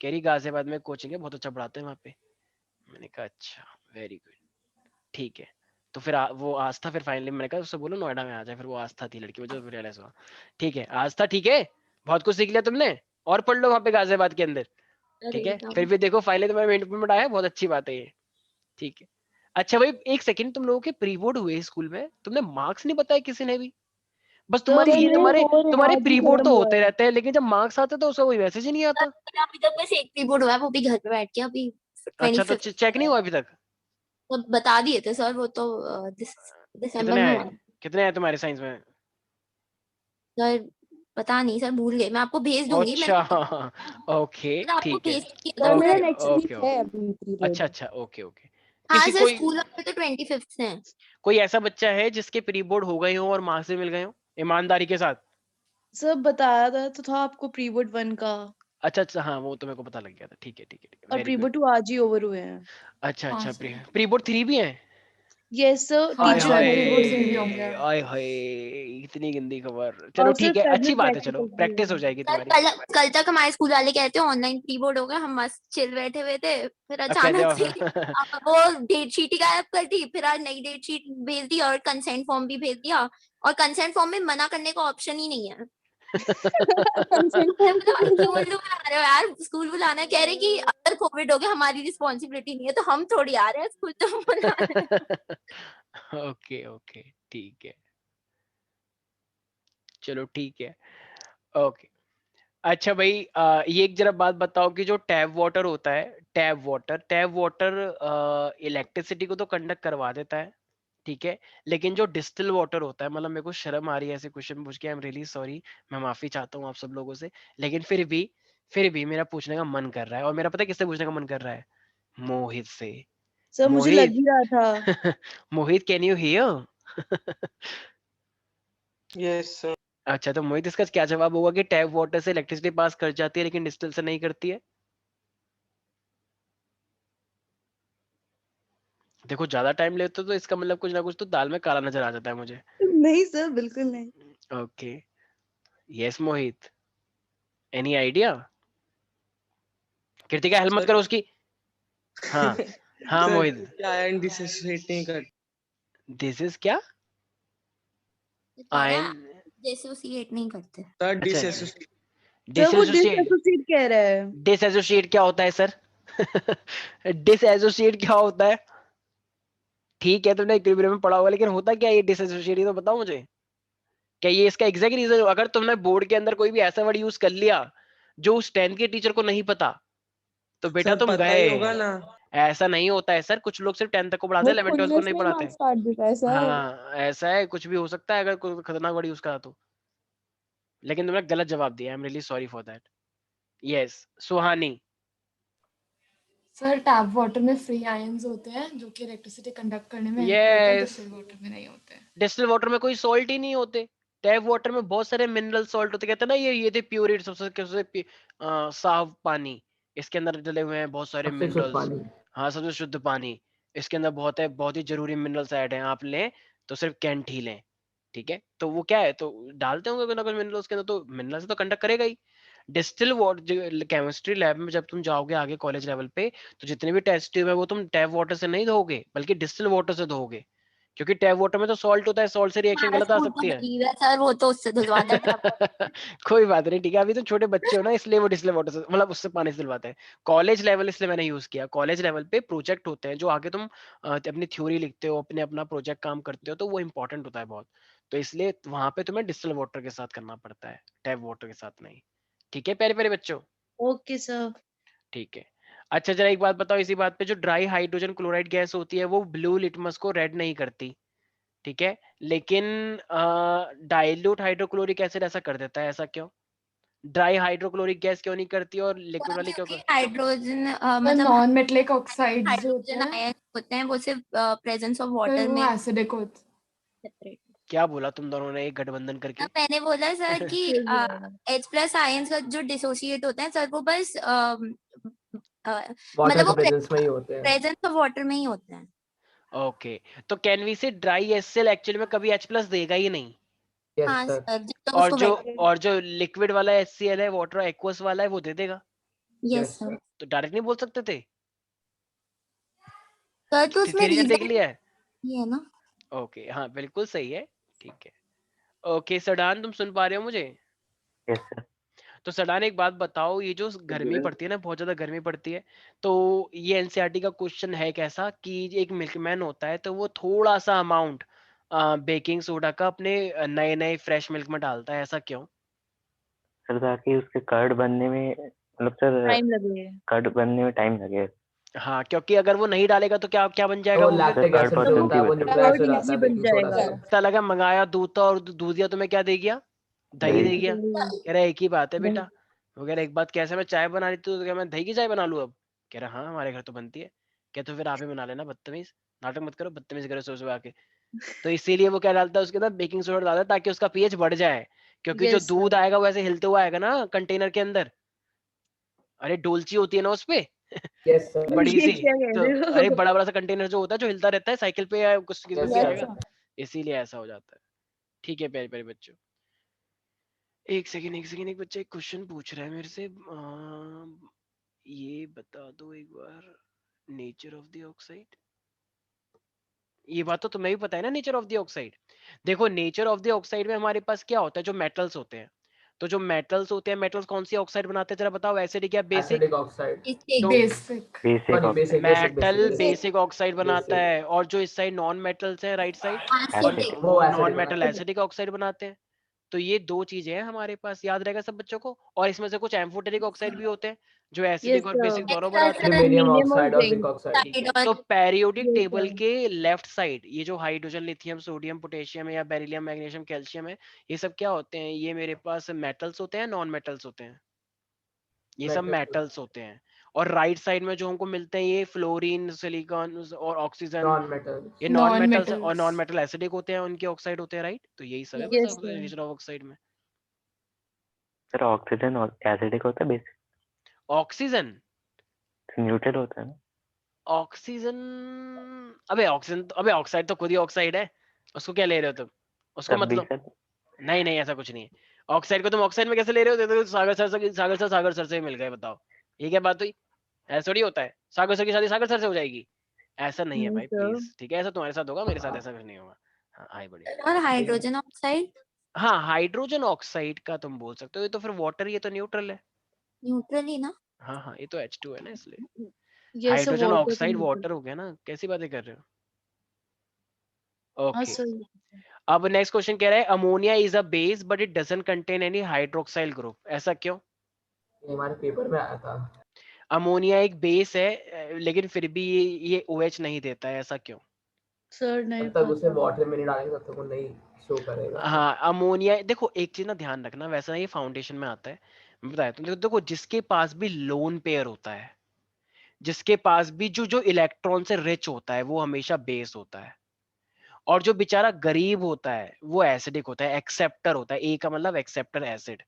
कह रही गाजियाबाद में कोचिंग है, बहुत अच्छा पढ़ाते हैं वहाँ पे। मैंने कहा अच्छा, वेरी गुड, ठीक है, तो फिर वो आस्था, फिर फाइनली मैंने कहा उससे बोलो नोएडा में आ जाए, फिर वो आस्था थी लड़की, मुझे रियलाइज हुआ। ठीक है आस्था, ठीक है, बहुत कुछ सीख लिया तुमने, और पढ़ लो वहाँ पे गाजियाबाद के अंदर। ठीक है, फिर भी देखो फाइनली तुम्हारा इंप्रूवमेंट आया, बहुत अच्छी बात है ये। ठीक है, अच्छा भाई एक सेकंड, तुम लोगों के प्री बोर्ड हुए स्कूल में, तुमने मार्क्स नहीं बताया किसी ने भी? बस तुम्हारी सर ये मेरे तुम्हारे हो रहे हैं, तुम्हारे आज ही प्री बोर्ड खत्म तो हुआ होते है। रहते हैं, लेकिन जब मार्क्स आते हैं तो उसका कोई मैसेज ही नहीं आता। अभी तक बस एक प्री बोर्ड हुआ है, वो भी घर पे बैठ के अभी अच्छा, तो 25th चेक नहीं हुआ अभी तक? तो बता दिए थे सर, वो तो दिसंबर कितने में आए, हुआ। कितने आए तुम्हारे साइंस में? सर पता नहीं सर, भूल गए, मैं आपको भेज दूंगी। अच्छा ओके मैंने आपको ठीक है, भेज दूंगी सर अगर मेरा सर। नेक्स्ट वीक ओके है ओके, अभी प्री अच्छा बोर्ड। अच्छा, ओके ओके। हाँ किसी सर, कोई स्कूल वाले तो 25th है। कोई ऐसा बच्चा है जिसके प्री बोर्ड हो गए हो और मार्क्स भी मिल गए हो ईमानदारी के साथ? सर बताया था तो था आपको प्री बोर्ड 1 का, अच्छा अच्छा, हाँ वो तो मेरे को पता लग गया था। ठीक है ठीक है ठीक है, और वेरी प्री गुड। बोर्ड 2 आज ही ओवर हुए हैं। अच्छा हाँ अच्छा, सर। प्री बोर्ड 3 भी हैं? यस सर, हाँ आय टीचर सर, हाय, ने प्री बोर्ड 3 भी होंगे। आय हाय, इतनी गंदी खबर। चलो और सर ठीक है, अच्छी फेडरल बात है, चलो प्रैक्टिकल्स भी प्रैक्टिस हो हैं। जाएगी सर तुम्हारी। कल तक हमारे स्कूल वाले कहते हैं ऑनलाइन प्री बोर्ड हो गया, हम मस्त चिल बैठे हुए थे, फिर कहते अचानक से हो वो डेट शीट ही गायब कर दी, फिर आज नई डेट शीट भेज दी और कंसेंट फॉर्म भी भेज दिया, और कंसेंट फॉर्म में मना करने का ऑप्शन ही नहीं है। कंसेंट मैं फॉर्म बोला, क्यों क्यों नहीं है? उल्लू बना रहे हो यार, स्कूल बुलाना, कह रहे कि अगर कोविड हो गया हमारी रिस्पॉन्सिबिलिटी नहीं है, तो हम थोड़ी आ रहे हैं स्कूल, तो बुला रहे हैं। ओके ओके ठीक है, चलो ठीक है, ओके। अच्छा भाई, ये एक जरा बात बताओ कि जो टैप वाटर होता है, टैप वाटर इलेक्ट्रिसिटी को तो कंडक्ट करवा देता है, ठीक है, लेकिन जो डिस्टिल वाटर होता है, मतलब मेरे को शर्म आ रही है ऐसे क्वेश्चन पूछ के, आई एम रियली सॉरी, मैं माफी चाहता हूँ आप सब लोगों से, लेकिन फिर भी मेरा पूछने का मन कर रहा है, और मेरा पता है किससे पूछने का मन कर रहा है? मोहित से। सर मुझे लग मोहित ही रहा था। Mohit, can you hear? Yes, sir. अच्छा, तो मोहित इसका क्या जवाब होगा कि टैप वाटर से इलेक्ट्रिसिटी पास कर जाती है लेकिन डिस्टिल से नहीं करती है? देखो ज्यादा टाइम लेते हो तो इसका मतलब कुछ ना कुछ तो दाल में काला नजर आ जाता है मुझे। नहीं सर, बिल्कुल नहीं। ओके, यस मोहित, एनी आइडिया? कृतिका हेल्प मत Sir, करो उसकी। हाँ हाँ sir, मोहित, क्या आयन डिसोसिएट नहीं कर? दिस इज क्या? कह रहा आयन, है डिसोसिएट नहीं करते। सर अच्छा, डिसोसिएट सर वो डिसएसोसिएट, डिसएसोसिएट कह रहा है। डिसएसोसिएट क्या होता है सर? डिसएसोसिएट क्या होता है? ठीक है, तुमने इक्विलिब्रियम में पढ़ा होगा, लेकिन होता क्या है ये डिसएसोसिएट, ये तो बताओ मुझे। क्या ये इसका एग्जैक्ट रीजन? अगर तुमने बोर्ड के अंदर कोई भी ऐसा वर्ड यूज कर लिया जो उस 10th के टीचर को नहीं पता, तो बेटा सर तुम पता गए। ही होगा ना। ऐसा नहीं होता है सर, कुछ लोग सिर्फ 10th तक को पढ़ाते वो हैं, 11 12 को खुन्नस नहीं में पढ़ाते। मार्क्स काट देता है सर। हाँ ऐसा है, कुछ भी हो सकता है अगर कोई खतरनाक वर्ड यूज करा तो। लेकिन तुमने गलत जवाब दिया, आई am really sorry for that. Yes Suhani. Sir tap water में फ्री आयंस होते हैं जो कि इलेक्ट्रिसिटी कंडक्ट करने में हेल्प करते हैं, यस, डिस्टिल्ड वाटर में नहीं होते हैं। डिस्टिल वाटर में कोई सॉल्ट ही नहीं होते, टैप वाटर में बहुत सारे मिनरल सॉल्ट होते, कहते हैं ना ये थे प्योरिट, सबसे साफ पानी, इसके अंदर डले हुए हैं बहुत सारे सबसे शुद्ध मिनरल्स। पानी। हाँ सबसे शुद्ध पानी, इसके अंदर बहुत ही जरूरी मिनरल्स ऐड हैं, आप लें तो सिर्फ कैंट ही लें, ठीक है, तो वो क्या है, तो डालते होंगे कुछ ना कुछ मिनरल्स के अंदर, तो मिनरल्स तो कंडक्ट करेगा ही। डिस्टिल वाटर, केमिस्ट्री लैब में जब तुम जाओगे आगे कॉलेज लेवल पे, तो जितने भी टेस्ट ट्यूब है वो तुम टैप वाटर से नहीं धोगे बल्कि डिस्टिल वाटर से धोगे, क्योंकि टैप वाटर में तो सॉल्ट होता है, सॉल्ट से रिएक्शन हमारा गलत आ स्कूल तो सकती है। गरीब है सर, वो तो उससे धुलवाता है टैप वाटर। कोई बात नहीं, ठीक है, अभी तो छोटे बच्चे हो ना, इसलिए वो डिस्टिल वाटर से, मतलब उससे पानी से दिलवाते हैं। कॉलेज लेवल इसलिए मैंने यूज किया, कॉलेज लेवल पे प्रोजेक्ट होते हैं जो आगे तुम अपनी थ्योरी लिखते हो, अपना प्रोजेक्ट काम करते हो, तो वो इंपॉर्टेंट होता है बहुत, तो इसलिए वहां पे तुम्हें डिस्टिल वाटर के साथ करना पड़ता है, टैप वाटर के साथ नहीं। ठीक है प्यारे प्यारे बच्चों, ओके सर। ठीक है। अच्छा जरा एक बात बताओ इसी बात पे, जो ड्राई हाइड्रोजन क्लोराइड गैस होती है वो ब्लू लिटमस को रेड नहीं करती, ठीक है, लेकिन डाइल्यूट हाइड्रोक्लोरिक एसिड ऐसा कर देता है, ऐसा क्यों? ड्राई हाइड्रोक्लोरिक गैस क्यों नहीं करती और लिक्विड सर वाली क्यों क्योंकि कर? हाइड्रोजन सर मतलब नॉन मेटलिक ऑक्साइड्स जो होते हाइड्रोजन हैं आयन होते हैं वो सिर्फ प्रेजेंस ऑफ सर वाटर वो में एसिडिक होते हैं। सेपरेट। क्या बोला तुम दोनों ने एक गठबंधन करके? तब मैंने बोला सर कि फिर भी आएगा। H+ आयंस का जो डिसोसिएट होते हैं सर, वो बस वाटर मतलब के वो प्रेजेंस में ही होते हैं। प्रेजेंस ऑफ वाटर में ही होते हैं। ओके, तो कैन वी से ड्राई एचसीएल एक्चुअली में कभी H+ देगा ही नहीं, यस हाँ सर। सर, जब तक और उसको जो वैक्यूम। और जो लिक्विड वाला HCl है, वाटर एक्वस वाला है, वो दे देगा, यस यस सर। तो डायरेक्ट नहीं बोल सकते थे? सर तो उसमें थ्योरी ने देख रीजन लिया है। ये है ना। ओके, हाँ बिल्कुल सही है, ठीक है। ओके सडान, तुम सुन पा रहे हो मुझे? Yes sir. तो सडान एक बात बताओ, ये जो गर्मी पड़ती है ना, बहुत ज्यादा गर्मी पड़ती है, तो ये एनसीईआरटी का क्वेश्चन है कैसा कि एक मिल्कमैन होता है तो वो थोड़ा सा अमाउंट बेकिंग सोडा का अपने नए नए फ्रेश मिल्क में डालता है, ऐसा क्यों? सर ताकि उसके कर्ड बनने में, मतलब सर टाइम लगे। कर्ड बनने में टाइम लगे। हाँ, क्योंकि अगर वो नहीं डालेगा तो क्या क्या बन जाएगा वो वो फिर? लैक्टिक कर्ड एसिड बन परसेंट जाता है, ही वो बचेगा। न्यूट्रलाइज हो कर्ड जाता है इजी बन बेकिंग सोडा जाएगा। से। पता लगा मंगाया दूध था और दूध दिया तो मैं क्या दे गया? दही दही। दे गया। कह रहा एक ही बात है बेटा। वो कह रहा एक बात कैसे, मैं चाय बना रही थी तो क्या मैं दही की चाय बना लूं अब? कह रहा हाँ हमारे घर तो बनती है। क्या तो फिर आप ही बना लेना, बदतमीज, नाटक मत करो, बदतमीज करो सुबह सुबह आके। तो इसीलिए वो क्या डालता है उसके अंदर, बेकिंग सोडा डालता है ताकि उसका पीएच बढ़ जाए, क्योंकि जो यस दूध सर। आएगा वो ऐसे हिलते हुआ आएगा ना कंटेनर के अंदर। अरे डोलची होती है ना उसपे यस सर। बड़ी ये सी। क्या कह तो रहे अरे हो? बड़ा बड़ा सा कंटेनर जो होता है जो हिलता रहता है साइकिल पे या कुछ किसी यस पे सर। आएगा, इसीलिए ऐसा हो जाता है। ठीक है प्यारे प्यारे बच्चों, एक सेकेंड, एक बच्चा एक क्वेश्चन पूछ रहा है मेरे से, ये बता दो एक बार, नेचर ऑफ द ऑक्साइड। ये बात तो तुम्हें भी पता है ना, नेचर ऑफ द ऑक्साइड। देखो नेचर ऑफ द ऑक्साइड में हमारे पास क्या होता है, जो मेटल्स होते हैं, तो जो मेटल्स होते हैं, मेटल्स कौन सी ऑक्साइड बनाते हैं जरा बताओ, एसिडिक या बेसिक? Acidic oxide. बेसिक। तो basic. Basic sorry, oxide. Basic basic basic metal basic basic oxide बनाता बेसिक। है, और जो इस साइड नॉन मेटल्स है राइट साइड, और एसिड। एसिडिक। वो वो नॉन एसिडिक मेटल बनाता है। एसिडिक ऑक्साइड बनाते हैं। तो ये दो चीजें हैं हमारे पास, याद रहेगा सब बच्चों को। और इसमें से कुछ एम्फोटेरिक ऑक्साइड भी होते हैं जो यस एसिडिक और बेसिक सर। दोनों बनाते हैं। एल्यूमिनियम एल्यूमिनियम और ऑक्साइड और जिंक जिंक। ऑक्साइड। ठीक है, और तो पेरियोडिक यस टेबल सर। के लेफ्ट साइड ये जो हाइड्रोजन, लिथियम, सोडियम, पोटेशियम या बेरिलियम, मैग्नीशियम, कैल्शियम है, ये सब क्या होते हैं? ये मेरे पास मेटल्स होते हैं, नॉन मेटल्स होते हैं? ये सब मेटल। मेटल्स होते हैं। और राइट साइड में जो हमको मिलते हैं ये फ्लोरीन, सिलिकॉन और ऑक्सीजन, नॉन मेटल। ये नॉन नॉन मेटल्स और मेटल्स। नॉन मेटल एसिडिक होते हैं, उनके ऑक्साइड होते हैं, राइट? तो यही सब है बस yes sir. Nature of oxide में। सर ऑक्सीजन और एसिडिक होता है, बेसिक ऑक्सीजन, न्यूट्रल होता है ना। ऑक्सीजन, अबे ऑक्सीजन, अबे ऑक्साइड तो खुद ही ऑक्साइड है, उसको क्या ले रहे हो तुम? उसको तब भी मतलब, सर। नहीं नहीं ऐसा कुछ नहीं है। ऑक्साइड को तुम ऑक्साइड में कैसे ले रहे हो? तो सागर सर से मिल गए, बताओ ये क्या बात हुई? ऐसा थोड़ी होता है सागर सर की शादी सागर सर से हो जाएगी, ऐसा नहीं है नहीं भाई सर। प्लीज, ठीक है? ऐसा तुम्हारे साथ होगा, मेरे साथ ऐसा कुछ नहीं होगा। हाँ आए बढ़िया। हाइड्रोजन ऑक्साइड हाँ हाइड्रोजन ऑक्साइड का तुम बोल सकते हो, ये तो फिर वाटर, ये तो न्यूट्रल है। न्यूट्रल ही ना। हाँ हाँ, ये तो H2 है ना, इसलिए ये सब हाइड्रोजन वाटर तो ऑक्साइड नहीं। वाटर हो गया ना, कैसी बातें कर रहे हो? हाँ ओके, सर। अब नेक्स्ट क्वेश्चन कह रहा है ammonia is a base but it doesn't contain any hydroxyl group, ऐसा क्यों? ये हमारे पेपर में आया था। अमोनिया एक बेस है लेकिन फिर भी ये OH नहीं देता है, ऐसा क्यों? सर नहीं जब तक उसे पता। वाटर में नहीं डालेंगे तब तक वो नहीं शो करेगा। हाँ अमोनिया, देखो एक चीज ना ध्यान रखना, वैसा ये फाउंडेशन में आता है, मैं बताया तुम, देखो जिसके पास भी लोन पेयर होता है, जिसके पास भी जो जो इलेक्ट्रॉन से रिच होता है वो हमेशा बेस होता है, और जो बेचारा गरीब होता है वो एसिडिक होता है, एक्सेप्टर होता है, ए का मतलब एक्सेप्टर एसिड।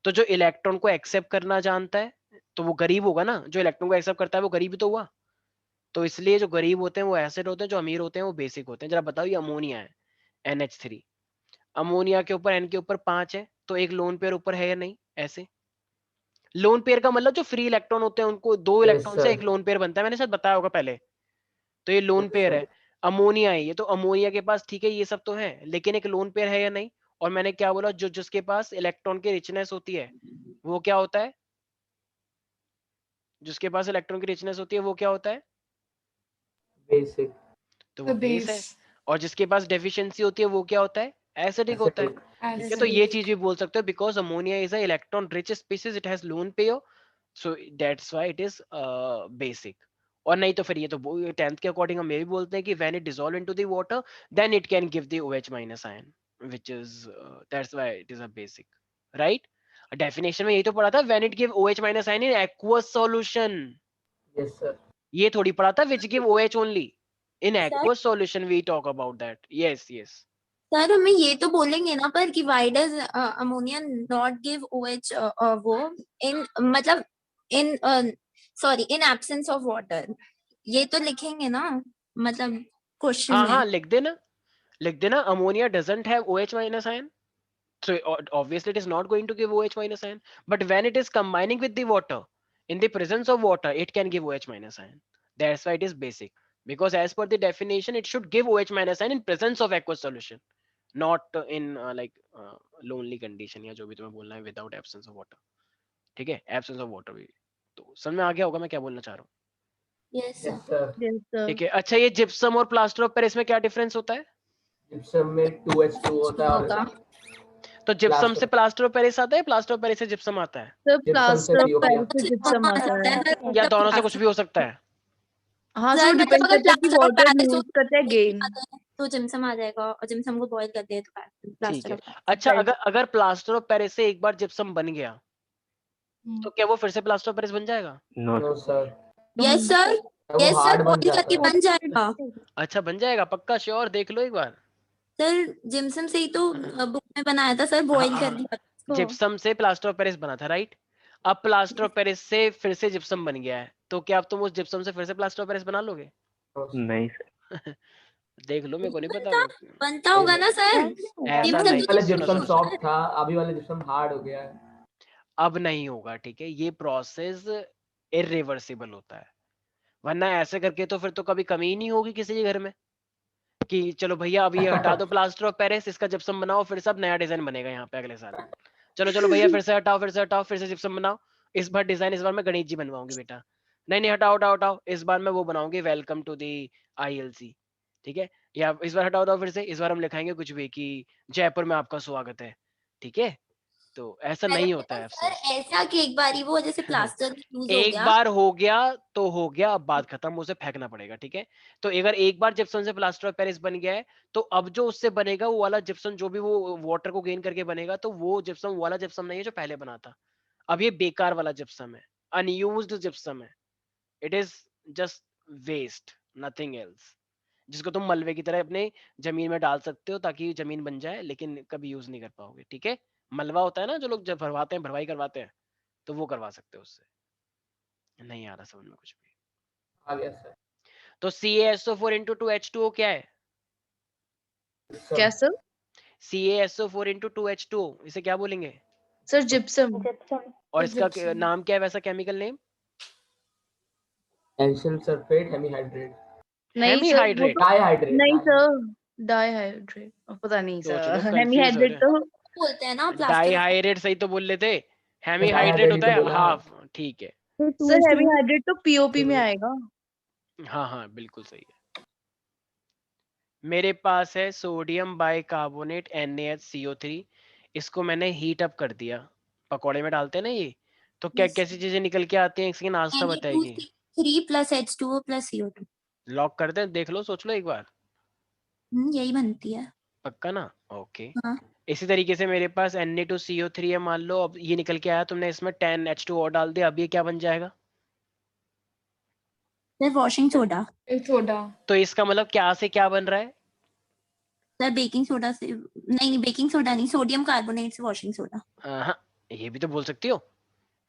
तो जो इलेक्ट्रॉन को एक्सेप्ट करना जानता है तो वो गरीब होगा ना, जो इलेक्ट्रॉन को एक्सेप्ट करता है वो गरीब ही तो हुआ। तो इसलिए जो गरीब होते हैं वो एसिड होते हैं, जो अमीर होते हैं वो बेसिक होते हैं। जरा बताओ, ये अमोनिया है NH3, अमोनिया के ऊपर N के ऊपर 5 है, तो एक लोन पेयर ऊपर है या नहीं? ऐसे लोन पेयर का मतलब जो फ्री इलेक्ट्रॉन होते हैं उनको, दो यस इलेक्ट्रॉन से सर। एक लोन पेयर बनता है, मैंने शायद बताया होगा पहले। तो ये लोन यस पेयर सर। है, अमोनिया है ये, तो अमोनिया के पास ठीक है ये सब तो है, लेकिन एक लोन पेयर है या नहीं? और मैंने क्या बोला, जो जिसके पास इलेक्ट्रॉन की रिचनेस होती है वो क्या होता है? जिसके पास इलेक्ट्रॉन की रिचनेस होती है वो क्या होता है? बेसिक। तो वो द बेस है। बेस। और जिसके पास डेफिशिएंसी होती है वो क्या होता है? एसिडिक होता है। एसिडिक। ठीक है, तो ये चीज एसिडिक। भी बोल सकते हो, because ammonia is a electron rich species, it has lone pair, so that's why it is basic. और नहीं तो फिर ये तो 10th के अकॉर्डिंग हम ये भी बोलते हैं कि when it dissolve into the water then it can give the OH minus ion, which is that's why it is a basic, right? Definition में यही तो पढ़ा था, when it give OH minus ion in aqueous solution, yes sir. ये थोड़ी पढ़ा था which give OH only in sir aqueous solution, we talk about that, yes yes। सर हमें ये तो बोलेंगे ना पर कि why does ammonia not give OH वो इन मतलब in sorry in absence of water, ये तो लिखेंगे ना मतलब क्वेश्चन हाँ में। हाँ लिख देना ammonia doesn't have OH minus ion, so obviously it is not going to give OH minus ion, but when it is combining with the water in the presence of water it can give OH minus ion, that's why it is basic। because as per the definition it should give OH minus sign in presence of aqueous solution, not in lonely condition, या जो भी तुम्हें बोलना है, without absence of water. ठीक है, absence of water भी। तो समझ में आ गया होगा मैं क्या बोलना चाह रहा हूँ? Yes, sir. Yes, sir. Yes, sir. ठीक है। अच्छा, ये जिप्सम और प्लास्टर ऑफ पेरिस में क्या डिफरेंस होता है? जिप्सम में 2H2 होता है और होगा। तो जिप्सम से प्लास्टर प्लास्टर ऑफ पेरिस आता है, प्लास्टर ऑफ पेरिस से जिप्सम आता है, Sir, जिप्सम से plaster of POP Paris से gypsum आता है। या दोनों से कुछ भी हो सकता है? हाँ, सर so मतलब depend अगर करता है कि plaster of water Paris use करते हैं gain। तो जिप्सम आ जाएगा, और जिप्सम को बॉईल करते हैं तो ठीक प्लास्टर है। ऑफ अच्छा, अगर प्लास्टर ऑफ पेरिस से एक बार जिप्सम बन गया तो क्या वो फिर से प्लास्टर ऑफ पेरिस बन जाएगा? No no sir, yes sir, वो यस सर, हार्ड बन बॉईल जाता करके है। बन जाएगा। अच्छा, बन जाएगा पक्का? श्योर? देख लो एक बार। सर जिप्सम से ही तो बुक में बनाया था सर, बॉईल हाँ, कर हाँ, दिया था उसको। जिप्सम से प्लास्टर ऑफ पेरिस बना था, राइट? अब प्लास्टर ऑफ पेरिस से फिर से जिप्सम बन गया है, तो क्या अब तुम उस जिप्सम से फिर से प्लास्टर ऑफ पेरिस बना लोगे? नहीं सर, देख लो, मेरे को नहीं पता। बनता होगा ना सर, ऐसा जिप्सम नहीं, पहले सुनो जिप्सम सुनो सॉफ्ट सुनो, था, अभी वाले जिप्सम हार्ड हो गया है। अब नहीं होगा, ठीक है? ये प्रोसेस इरिवर्सिबल होता है, वरना ऐसे करके तो फिर तो कभी कमी ही नहीं होगी किसी के घर में कि चलो भैया अब ये हटा दो प्लास्टर ऑफ पेरिस, इसका जिप्सम बनाओ, फिर सब नया डिजाइन बनेगा यहाँ पे अगले साल। चलो चलो भैया, फिर से हटाओ, फिर से हटाओ, फिर से जिप्सम बनाओ। इस बार डिजाइन, इस बार मैं गणेश जी बनवाऊंगी बेटा। नहीं नहीं, हटाओ हटाओ हटाओ, इस बार मैं वो बनाऊंगी, वेलकम टू दी ILC, ठीक है? या इस बार हटाओ हटाओ, फिर से इस बार हम लिखाएंगे कुछ भी कि जयपुर में आपका स्वागत है, ठीक है? तो ऐसा नहीं होता है सर अफसोस। ऐसा कि एक बार ही वो जैसे प्लास्टर यूज हो एक गया, बार हो गया तो हो गया, अब बात खत्म, उसे फेंकना पड़ेगा, ठीक है? तो अगर एक बार जिप्सम से प्लास्टर ऑफ पेरिस बन गया है, तो अब जो उससे बनेगा वो वाला जिप्सम, जो भी वो वाटर को गेन करके बनेगा, तो वो जिप्सम वो वाला जिप्सम नहीं है जो पहले बना था। अब ये बेकार वाला जिप्सम है, अनयूज्ड जिप्सम है, it is just waste, nothing else, जिसको तुम मलबे की तरह अपने जमीन में डाल सकते हो ताकि जमीन बन जाए, लेकिन कभी यूज नहीं कर पाओगे, ठीक है? मलबा होता है ना जो लोग जब भरवाते हैं, भरवाई करवाते हैं, तो वो करवा सकते हो उससे। नहीं आ रहा समझ में कुछ भी? आ गया सर। तो CaSO4 into 2H2O क्या है? क्या sir? CaSO4 into 2H2O, इसे क्या बोलेंगे? Sir, gypsum। और इसका नाम क्या है वैसा केमिकल नेम? एंशियल सल्फेट हेमीहाइड्रेट, नहीं sir, वो हेमीहाइड्रेट। तो डाइहाइड्रेट, नहीं sir, डाइहाइड्रेट, पता नहीं सोच sir, लो, confuse हो हेमीहाइड्रेट रहे तो बोलते हैं ना प्लास्टर। डाइहाइड्रेट सही तो बोल लेते, हेमीहाइड्रेट होता है हाफ, ठीक है? sir हेमीहाइड्रेट तो POP में आएगा। हाँ हाँ, बिल्कुल सही है। मेरे पास है सोडियम बाइकार्बोनेट NaHCO3, इसको मैंने हीट अप कर दिया, पकौड़े में डालते हैं ना ये, तो क्या Yes. कैसी चीजें निकल के आती हैं, इसकी नाश्ता बताएगी। Na2CO3 plus H2O plus CO2, lock कर दें, देख लो, सोच लो एक बार, यही बनती है। पक्का ना? ओके। हाँ। इसी तरीके से मेरे पास Na2CO3 है, मान लो अब ये निकल के आया, तुमने इसमें 10H2O डाल दिया, अब ये क्या बन जाएगा? Sir washing soda. सोडा। तो इसका मतलब क्या से क्या बन रहा है? सर बेकिंग सोडा से नहीं, बेकिंग सोडा नहीं, सोडियम कार्बोनेट से वॉशिंग सोडा। हाँ, ये भी तो बोल सकती हो,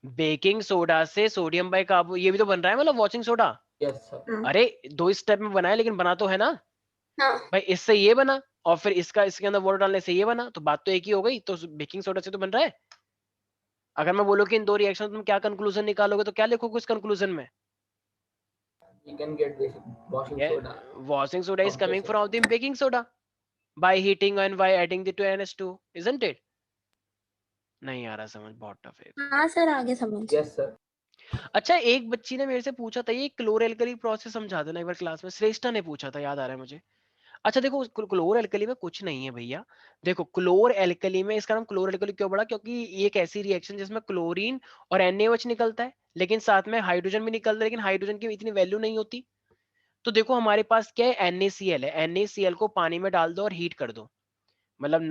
बेकिंग सोडा से सोडियम बाइकार्बो, ये भी तो बन रहा है, मतलब वॉशिंग सोडा। Yes sir. अरे 2 स्टेप में बना है, लेकिन बना तो है ना हाँ। भाई, इससे ये बना और फिर इसके अंदर वाटर डालने से ये बना, तो बात तो एक ही हो गई, तो बेकिंग सोडा से तो बन रहा है। अगर मैं बोलूं कि इन दो रिएक्शन तुम क्या कंक्लूजन निकालोगे, तो क्या लिखोगे इस कंक्लूजन में? You can get this washing soda. Washing soda is coming from the baking soda by heating and by adding the 2NH2, isn't it? नहीं आ रहा समझ, बहुत टफ है। हाँ सर, आगे समझ। Yes sir. अच्छा, एक बच्ची ने मेरे से पूछा था, ये क्लोर एल्कली प्रोसेस समझा देना एक बार क्लास में, श्रेष्ठा ने पूछा था, याद आ रहा है मुझे। अच्छा देखो, क्लोर एल्कली में कुछ नहीं है भैया, देखो क्लोर एल्कली में, इसका नाम क्लोर एल्कली क्यों पड़ा? क्योंकि ये एक ऐसी रिएक्शन जिसमें क्लोरीन और NaOH निकलता है, लेकिन साथ में हाइड्रोजन भी निकलता है, लेकिन हाइड्रोजन की इतनी वैल्यू नहीं होती। तो देखो हमारे पास क्या है, NaCl है, NaCl को पानी में डाल दो और हीट कर दो, मतलब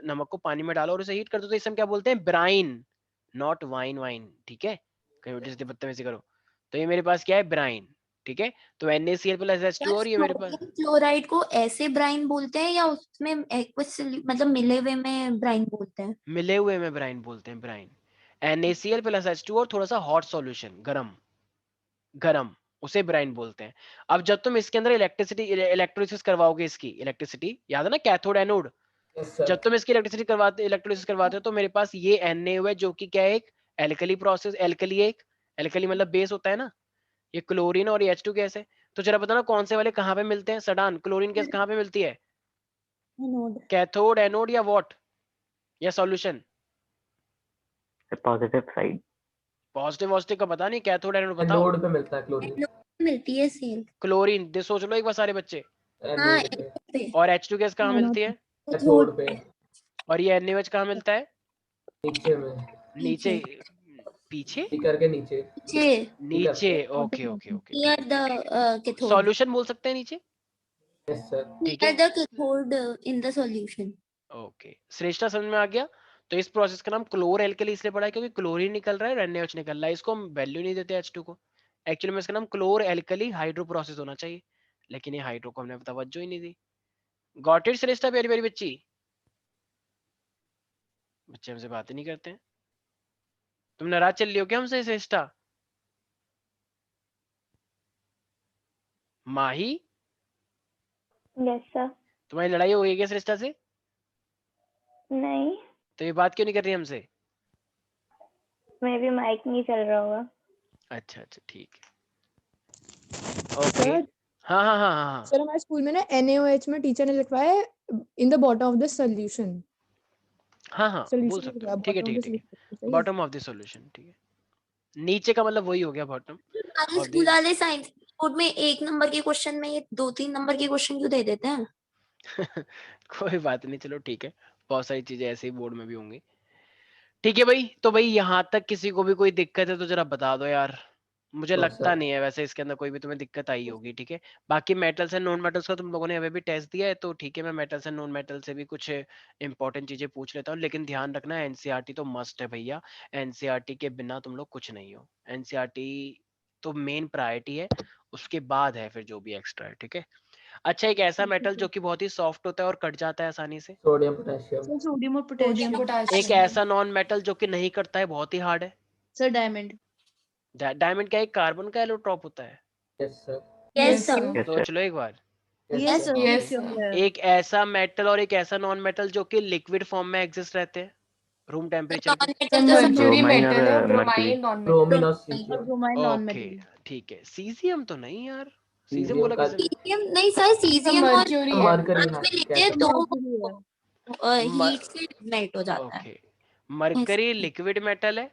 नमक को पानी में डालो और उसे हीट कर दो, तो इसे हम क्या बोलते हैं? ब्राइन, नॉट वाइन, ठीक है? कहीं उल्टी सीधी बदतमीजी करो, तो ये मेरे पास क्या है? ब्राइन, ठीक है? तो NaCl प्लस H2 और ये मेरे पास क्लोराइड को ऐसे ब्राइन बोलते हैं या उसमें एक्वस मतलब मिले हुए में ब्राइन बोलते हैं? मिले हुए में ब्राइन बोलते हैं, ब्राइन। NaCl प्लस H2 और थोड़ा सा हॉट सॉल्यूशन, गरम, उसे ब्राइन बोलते हैं। अब जब तुम इसके अंदर इलेक्ट्रोलिसिस करवाओगे, इसकी इलेक्ट्रिसिटी याद है ना, कैथोड एनोड, यस सर। जब तुम इसकी इलेक्ट्रोलिसिस करवाते हो, तो मेरे पास ये Na हुआ जो कि क्या है? एक एल्कली प्रोसेस, एल्कली मतलब बेस होता है ना, ये क्लोरीन और ये H2 गैस है, तो जरा बताना कौन से वाले कहाँ पे मिलते हैं। सडान, क्लोरीन गैस कहाँ पे मिलती है? एनोड। कैथोड, एनोड या वॉट या solution? Positive side. Positive positive का पता नहीं, कैथोड एनोड बताओ। एनोड पे मिलता है क्लोरीन। मिलती है सेल। क्लोरीन दे सोच लो एक बार सारे बच्चे। हाँ एनोड पे। पे और H2 गैस कहाँ मिलती है? कैथोड पे। और ये NaOH कहाँ मिलता है? नीचे में। नीचे, पीछे, स्पीकर के नीचे। नीचे। Okay okay okay near the cathode. Solution बोल सकते हैं नीचे। Yes sir. ठीक है, near the cathode in the solution. Okay Shreshtha समझ में आ गया। तो इस प्रोसेस का नाम क्लोर एल्कली इसलिए पड़ा है क्योंकि क्लोरीन निकल रहा है और NaOH निकल रहा है, इसको हम वैल्यू नहीं देते H2 को। एक्चुअली में इसका नाम क्लोर एल्कली हाइड्रो प्रोसेस होना चाहिए, लेकिन ये हाइड्रो को हमने तवज्जो ही नहीं दी। गॉट इट श्रेष्ठा? प्यारी प्यारी बच्ची, बच्चे हमसे बातें नहीं करते हैं। तुम नाराज चल रही हो क्या हमसे श्रेष्ठा? माही, यस सर। तुम्हारी लड़ाई हो गई क्या श्रेष्ठा से? नहीं, तो ये बात क्यों नहीं कर रही हमसे? मे भी माइक नहीं चल रहा होगा। अच्छा अच्छा ठीक है, ओके। सर हाँ हाँ हाँ हाँ हाँ सर हमारे स्कूल में ना NaOH में टीचर ने लिखवाया है in the bottom of the solution. हाँ हाँ बोल सोल्यूशन सकते लिखवाया, हो, ठीक है बॉटम ठीक ऑफ है द ठीक है, solution. Bottom of the solution, ठीक है। नीचे का मतलब वही हो गया बॉटम हमारे ऑफ स्कूल द। वाले साइंस बोर्ड में 1 नंबर के क्वेश्चन में ये 2-3 नंबर के क्वेश्चन क्यों दे देते हैं? कोई बात नहीं, चलो ठीक है, बहुत सारी चीजें ऐसे ही बोर्ड में भी होंगी। ठीक है भाई, तो भाई यहाँ तक किसी को भी कोई दिक्कत है तो जरा बता दो यार। मुझे तो लगता सर नहीं है वैसे इसके अंदर कोई भी तुम्हें दिक्कत आई होगी, ठीक है। बाकी मेटल्स एंड नॉन मेटल्स का तुम लोगों ने अभी भी टेस्ट दिया है तो ठीक है, मैं मेटल्स एंड नॉन मेटल से भी कुछ इंपॉर्टेंट चीजें पूछ लेता हूँ, लेकिन ध्यान रखना एनसीईआरटी तो मस्ट है भैया। एनसीईआरटी के बिना तुम लोग कुछ नहीं हो। एनसीईआरटी तो मेन प्रायोरिटी है, उसके बाद है फिर जो भी एक्स्ट्रा है, ठीक है। अच्छा, एक ऐसा मेटल जो कि बहुत ही सॉफ्ट होता है और कट जाता है आसानी से। Sodium potassium. सर सोडियम और सोडियम पोटेशियम। एक ऐसा नॉन मेटल जो कि नहीं कटता है, बहुत ही हार्ड है। Sir diamond. डायमंड का एक कार्बन का एलोट्रॉप होता है। Yes sir. Yes sir. Yes sir. सोच लो एक बार। यस सर Yes, श्योर है। एक ऐसा मेटल और एक ऐसा नॉन मेटल जो कि लिक्विड फॉर्म में एग्जिस्ट रहते हैं रूम टेम्परेचर पे। नॉन मेटल तो सब मर्क्यूरी ब्रोमाइन मेटल और है, mercury. Bromine non bromine metal. और और caesium. Bromine non okay metal. ठीक है, सीजियम तो नहीं यार, सीजियम सीजियम बोला का किसने? सीजियम नहीं सर, सीजियम और मर्क्यूरी है। मरकरी पानी में लेते हैं कैथोड। तो मर्क्यूरी है। हीट से मेल्ट हो जाता है। ओके, मरकरी लिक्विड मेटल है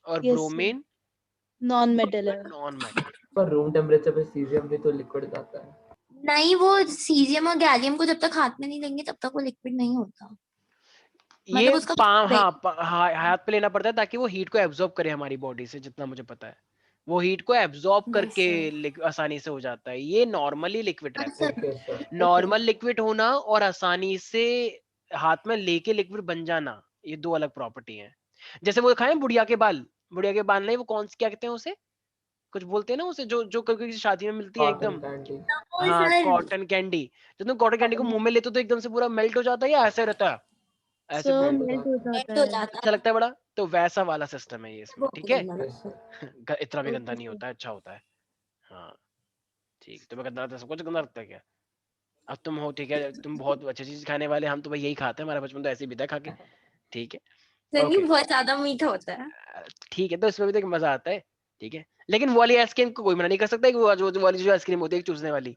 और यस ब्रोमीन नॉन मेटल है। Non metal. पर रूम टेम्परेचर पे सीजियम भी तो लिक्विड जाता है। नहीं, वो सीजियम और गैलियम को जब तक हाथ में नहीं लेंगे तब तक वो लिक्विड नहीं होता। मतलब ये उसका हाथ पे लेना पड़ता है ताकि वो हीट को एब्जॉर्ब करे हमारी बॉडी से, जितना मुझे पता है वो हीट को एब्जॉर्ब करके आसानी से हो जाता है। ये नॉर्मली लिक्विड रहता है। Okay sir. नॉर्मल लिक्विड होना और आसानी से हाथ में लेके लिक्विड बन जाना, ये दो अलग प्रॉपर्टी हैं। जैसे वो खाए बुढ़िया के बाल, बुढ़िया के बाल नहीं, वो कौन क्या कहते हैं उसे, कुछ बोलते हैं ना उसे, जो जो कभी किसी शादी में मिलती है कॉटन एकदम। कैंडी। हाँ कॉटन कैंडी। जब तुम कॉटन कैंडी को मुंह में लेते हो तो एकदम से पूरा मेल्ट हो जाता है या ऐसे रहता है? ऐसे सर मेल्ट हो मेल्ट हो जाता जाता हो है। जाता अच्छा लगता है बड़ा, तो वैसा वाला सिस्टम है ये इसमें, ठीक है। है। Yes sir. इतना भी गंदा ओके नहीं सर। होता है, अच्छा होता है। हाँ ठीक, तुम्हें गंदा लगता है, सब कुछ गंदा लगता है क्या? अब तुम हो ठीक है, तुम बहुत अच्छी चीज खाने वाले, हम तो भाई यही खाते हैं, हमारा बचपन तो ऐसे ही बीता खा के, ठीक है। है। ओके बहुत ज्यादा मीठा होता है। ठीक है, तो इसमें भी तो एक मजा आता है, ठीक है। लेकिन वो वाली आइसक्रीम को कोई मना नहीं कर सकता कि वो जो वाली जो आइसक्रीम होती है चूसने वाली,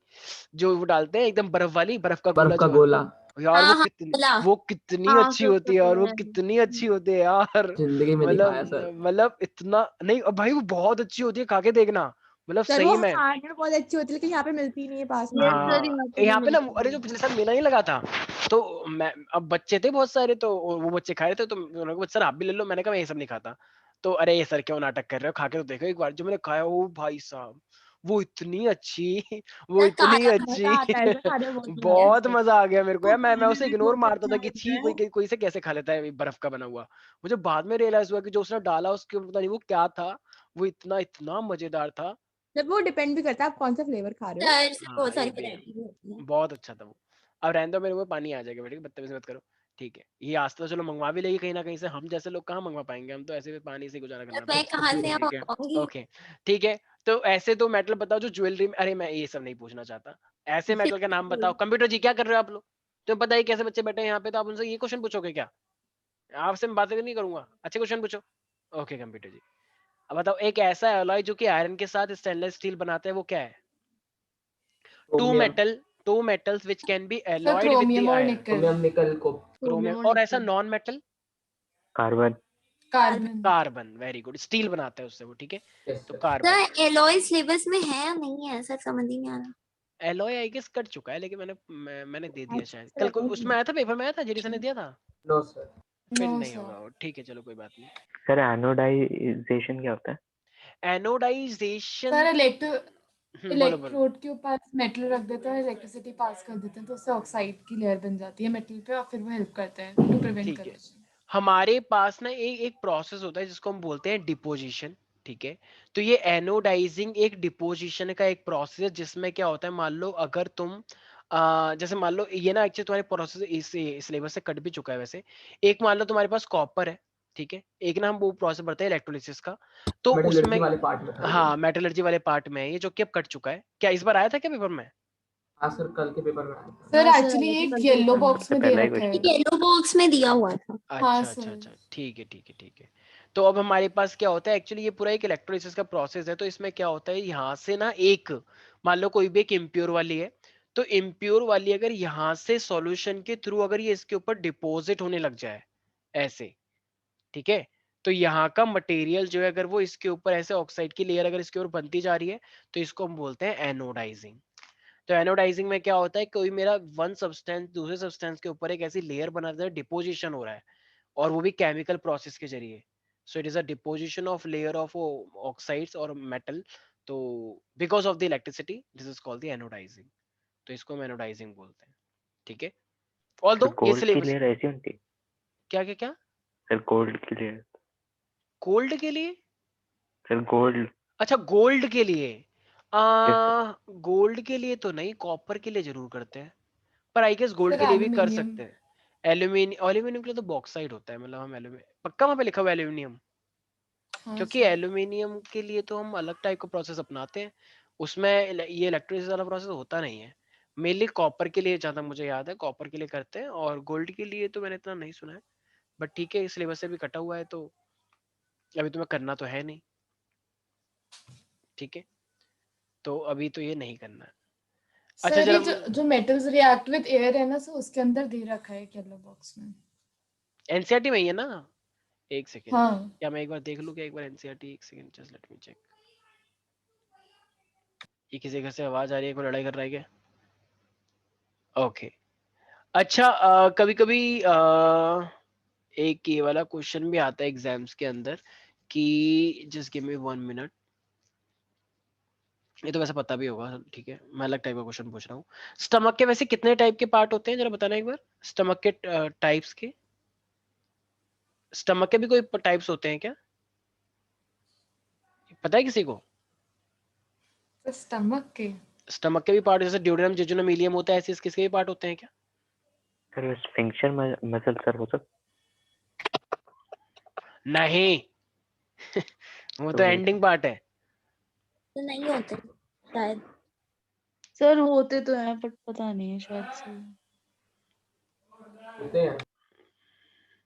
जो वो डालते हैं एकदम बर्फ वाली, बर्फ का गोला बर्फ का जो गोला। यार हाँ हाँ बोला। वो कितनी हाँ अच्छी सर होती है, पता और वो है। कितनी अच्छी होती है यार। जिंदगी में नहीं मतलब खाया सर। मतलब इतना नहीं, और भाई वो बहुत अच्छी होती है, खा के देखना, मतलब सर वो सही में। खाने में बहुत अच्छी होती है लेकिन यहाँ पे मिलती नहीं है पास में। यस सर हाँ यहाँ पे नहीं यहाँ पे ना, मिलती अरे जो है। पिछले साल मेला नहीं लगा था, तो मैं, अब बच्चे थे बहुत सारे, तो वो बच्चे खा रहे थे, तो उन्होंने कहा सर आप भी ले लो, मैंने कहा मैं ये सब नहीं खाता। तो अरे ये सर क्यों नाटक कर रहे हो, खा के तो देखो एक बार। जो मैंने खाया, ओ भाई साहब, वो इतनी अच्छी, वो सर इतनी काला मजा अच्छी। आता है सर, खाने में बहुत मजा आता बहुत है। मजा आ गया मेरे को वो यार, मैं खाने उसे में भी इग्नोर बहुत मारता था अच्छा कि होता छी, है। कोई से कैसे खा लेता है बर्फ का बना हुआ। मुझे बाद में रियलाइज हुआ कि जो उसने डाला उसके पता नहीं वो क्या था, वो इतना इतना मजेदार था। जब वो डिपेंड भी करता है आप कौन सा फ्लेवर खा रहे हो। सर से हाँ बहुत ये सारी भी है, वैरायटी होती है। बहुत अच्छा था वो। अब रहने दो, मेरे को पानी आ जाएगा बेटे, बदतमीजी मत करो, ठीक है। ये आज तो चलो मंगवा भी लेगी कहीं ना कहीं से, हम जैसे लोग कहाँ मंगवा पाएंगे, हम तो ऐसे भी पानी से गुजारा सर करना मैं पड़ेगा, कहाँ से ठीक है। आऊंगी? ओके ठीक है, तो ऐसे तो मेटल बताओ जो ज्वेलरी में, अरे मैं ये सब नहीं पूछना चाहता, ऐसे मेटल के नाम बताओ। कंप्यूटर जी क्या कर रहे हो आप लोग? तुम्हें पता है कैसे बच्चे बैठे हैं यहाँ पे, तो आप उनसे ये क्वेश्चन पूछोगे क्या? आपसे मैं बातें नहीं करूंगा, अच्छे क्वेश्चन पूछो। ओके कंप्यूटर जी, अब बताओ एक ऐसा एलॉय जो कि आयरन के साथ स्टेनलेस स्टील बनाते हैं, वो क्या है? two metals which can be sir alloyed with the chromium और iron. निकल, क्रोमियम निकल को क्रोमियम और ऐसा non metal carbon, carbon. Carbon, very good, steel बनाता है उससे वो, ठीक है, यस तो sir. Carbon. Sir alloy syllabus में है या नहीं है सर, समझ ही नहीं आ रहा। एलॉय आई गेस कट चुका है, लेकिन मैंने दे दिया शायद, कल को उसमें आया था, पेपर में आया था, जेडी ने दिया था, नो सर। फिर नो नहीं सर। होगा वो, ठीक है, चलो कोई बात नहीं. सर एनोडाइजेशन क्या होता है? एनोडाइजेशन, सर बोलो बोलो. इलेक्ट्रोड के ऊपर मेटल रख देते हैं, इलेक्ट्रिसिटी पास कर देते हैं, तो उससे ऑक्साइड की लेयर बन जाती है मेटल पे, और फिर वो हेल्प करते हैं टू प्रिवेंट ठीक है, करोजन। हमारे पास ना एक प्रोसेस होता है जिसको हम बोलते हैं डिपोजिशन, ठीक है. तो ये एनोडाइजिंग एक डिपोजिशन का एक प्रोसेस है, जिसमें क्या होता है, मान लो अगर तुम जैसे मान लो ये ना, एक्चुअली तुम्हारे प्रोसेस इस सिलेबस से कट भी चुका है वैसे. एक मान लो तुम्हारे पास कॉपर है, ठीक है, एक ना हम वो प्रोसेस पढ़ते हैं इलेक्ट्रोलिसिस का, तो मेटलर्जी उसमें वाले पार्ट में था ये। हाँ मेटलर्जी वाले पार्ट में है ये, जो कि अब कट चुका है. क्या इस बार आया था क्या पेपर में? हाँ सर, कल के पेपर में आया था। सर हाँ, सर, एक्चुअली आया था एक कल के येलो पेपर में। बॉक्स में दे पहला ही रखा है। क्वेश्चन। येलो बॉक्स में दिया हुआ था। हाँ अच्छा सर। अच्छा, ठीक है ठीक है ठीक है. तो अब हमारे पास क्या होता है, एक्चुअली ये पूरा एक इलेक्ट्रोलिसिस का प्रोसेस है. तो इसमें क्या होता है, यहाँ से ना एक, मान लो कोई भी एक इम्प्योर वाली है, तो इम्प्योर वाली अगर यहाँ से सॉल्यूशन के थ्रू अगर ये इसके ऊपर डिपॉजिट होने लग जाए ऐसे, ठीक है, तो यहाँ का मटेरियल जो है, अगर वो इसके ऊपर ऐसे ऑक्साइड की लेयर अगर इसके ऊपर बनती जा रही है, तो इसको हम बोलते हैं एनोडाइजिंग. तो एनोडाइजिंग में क्या होता है, कोई मेरा वन सब्सटेंस दूसरे सब्सटेंस के ऊपर एक ऐसी लेयर बना रहा है, डिपोजिशन हो रहा है, और वो भी केमिकल प्रोसेस के जरिए. So it is a deposition of layer of oxides और मेटल. तो because of the electricity this is called the anodising. तो इसको हम एनोडाइजिंग बोलते हैं, ठीक है. सर ऑल्दो ये गोल्ड की सिलेबस, लेयर ऐसी होती है? क्या क्या क्या, सर गोल्ड की लेयर, गोल्ड के लिए, सर गोल्ड, अच्छा गोल्ड के लिए, यस सर। गोल्ड के लिए तो नहीं, कॉपर के लिए जरूर करते हैं, पर आई गेस गोल्ड सर के लिए भी कर एल्यूमिनियम। सकते हैं. एल्यूमिनियम, एल्यूमिनियम के लिए तो बॉक्साइड होता है, मतलब हम एल्यूमिनियम पक्का वहां पे लिखा हुआ है एल्यूमिनियम, हाँ क्योंकि सर। एल्यूमिनियम के लिए तो हम अलग टाइप का प्रोसेस अपनाते हैं, उसमें ये इलेक्ट्रोलिसिस वाला प्रोसेस होता नहीं है. मेनली कॉपर के लिए, जहां तक मुझे याद है कॉपर के लिए करते हैं, और गोल्ड के लिए तो मैंने इतना नहीं सुना है. बट ठीक है, इस सिलेबस से भी कटा हुआ है, तो अभी तुम्हें करना तो है नहीं, ठीक है, तो अभी तो ये नहीं करना है. अच्छा सर ये जरा जो मेटल्स रिएक्ट विद एयर है ना, सर उसके अंदर दे रखा है एक येलो बॉक्स में। एनसीईआरटी में ही है ना, एक सेकेंड, हाँ क्या मैं एक बार देख लूं क्या, एक बार एनसीईआरटी, एक second, just let me check. ये किसी घर से आवाज आ रही है, कोई लड़ाई कर रहा है क्या? ओके. अच्छा कभी कभी एक ये वाला क्वेश्चन भी आता है एग्जाम्स के अंदर कि, जस्ट गिव मी 1 मिनट, ये तो वैसे पता भी होगा, ठीक है, मैं अलग टाइप का क्वेश्चन पूछ रहा हूँ. स्टमक के वैसे कितने टाइप के पार्ट होते हैं, जरा बताना एक बार, स्टमक के टाइप्स के, स्टमक के भी कोई टाइप्स होते हैं क्या, पता है किसी को? सर स्टमक के भी पार्ट, जैसे ड्यूडेनम जेजुनम इलियम होता है, ऐसे किसके भी पार्ट होते हैं क्या? सर स्फिंक्टर मसल सर हो सकता नहीं वो तो एंडिंग पार्ट है. तो नहीं होते शायद। सर होते तो हैं, बट पता नहीं है, शायद से होते हैं।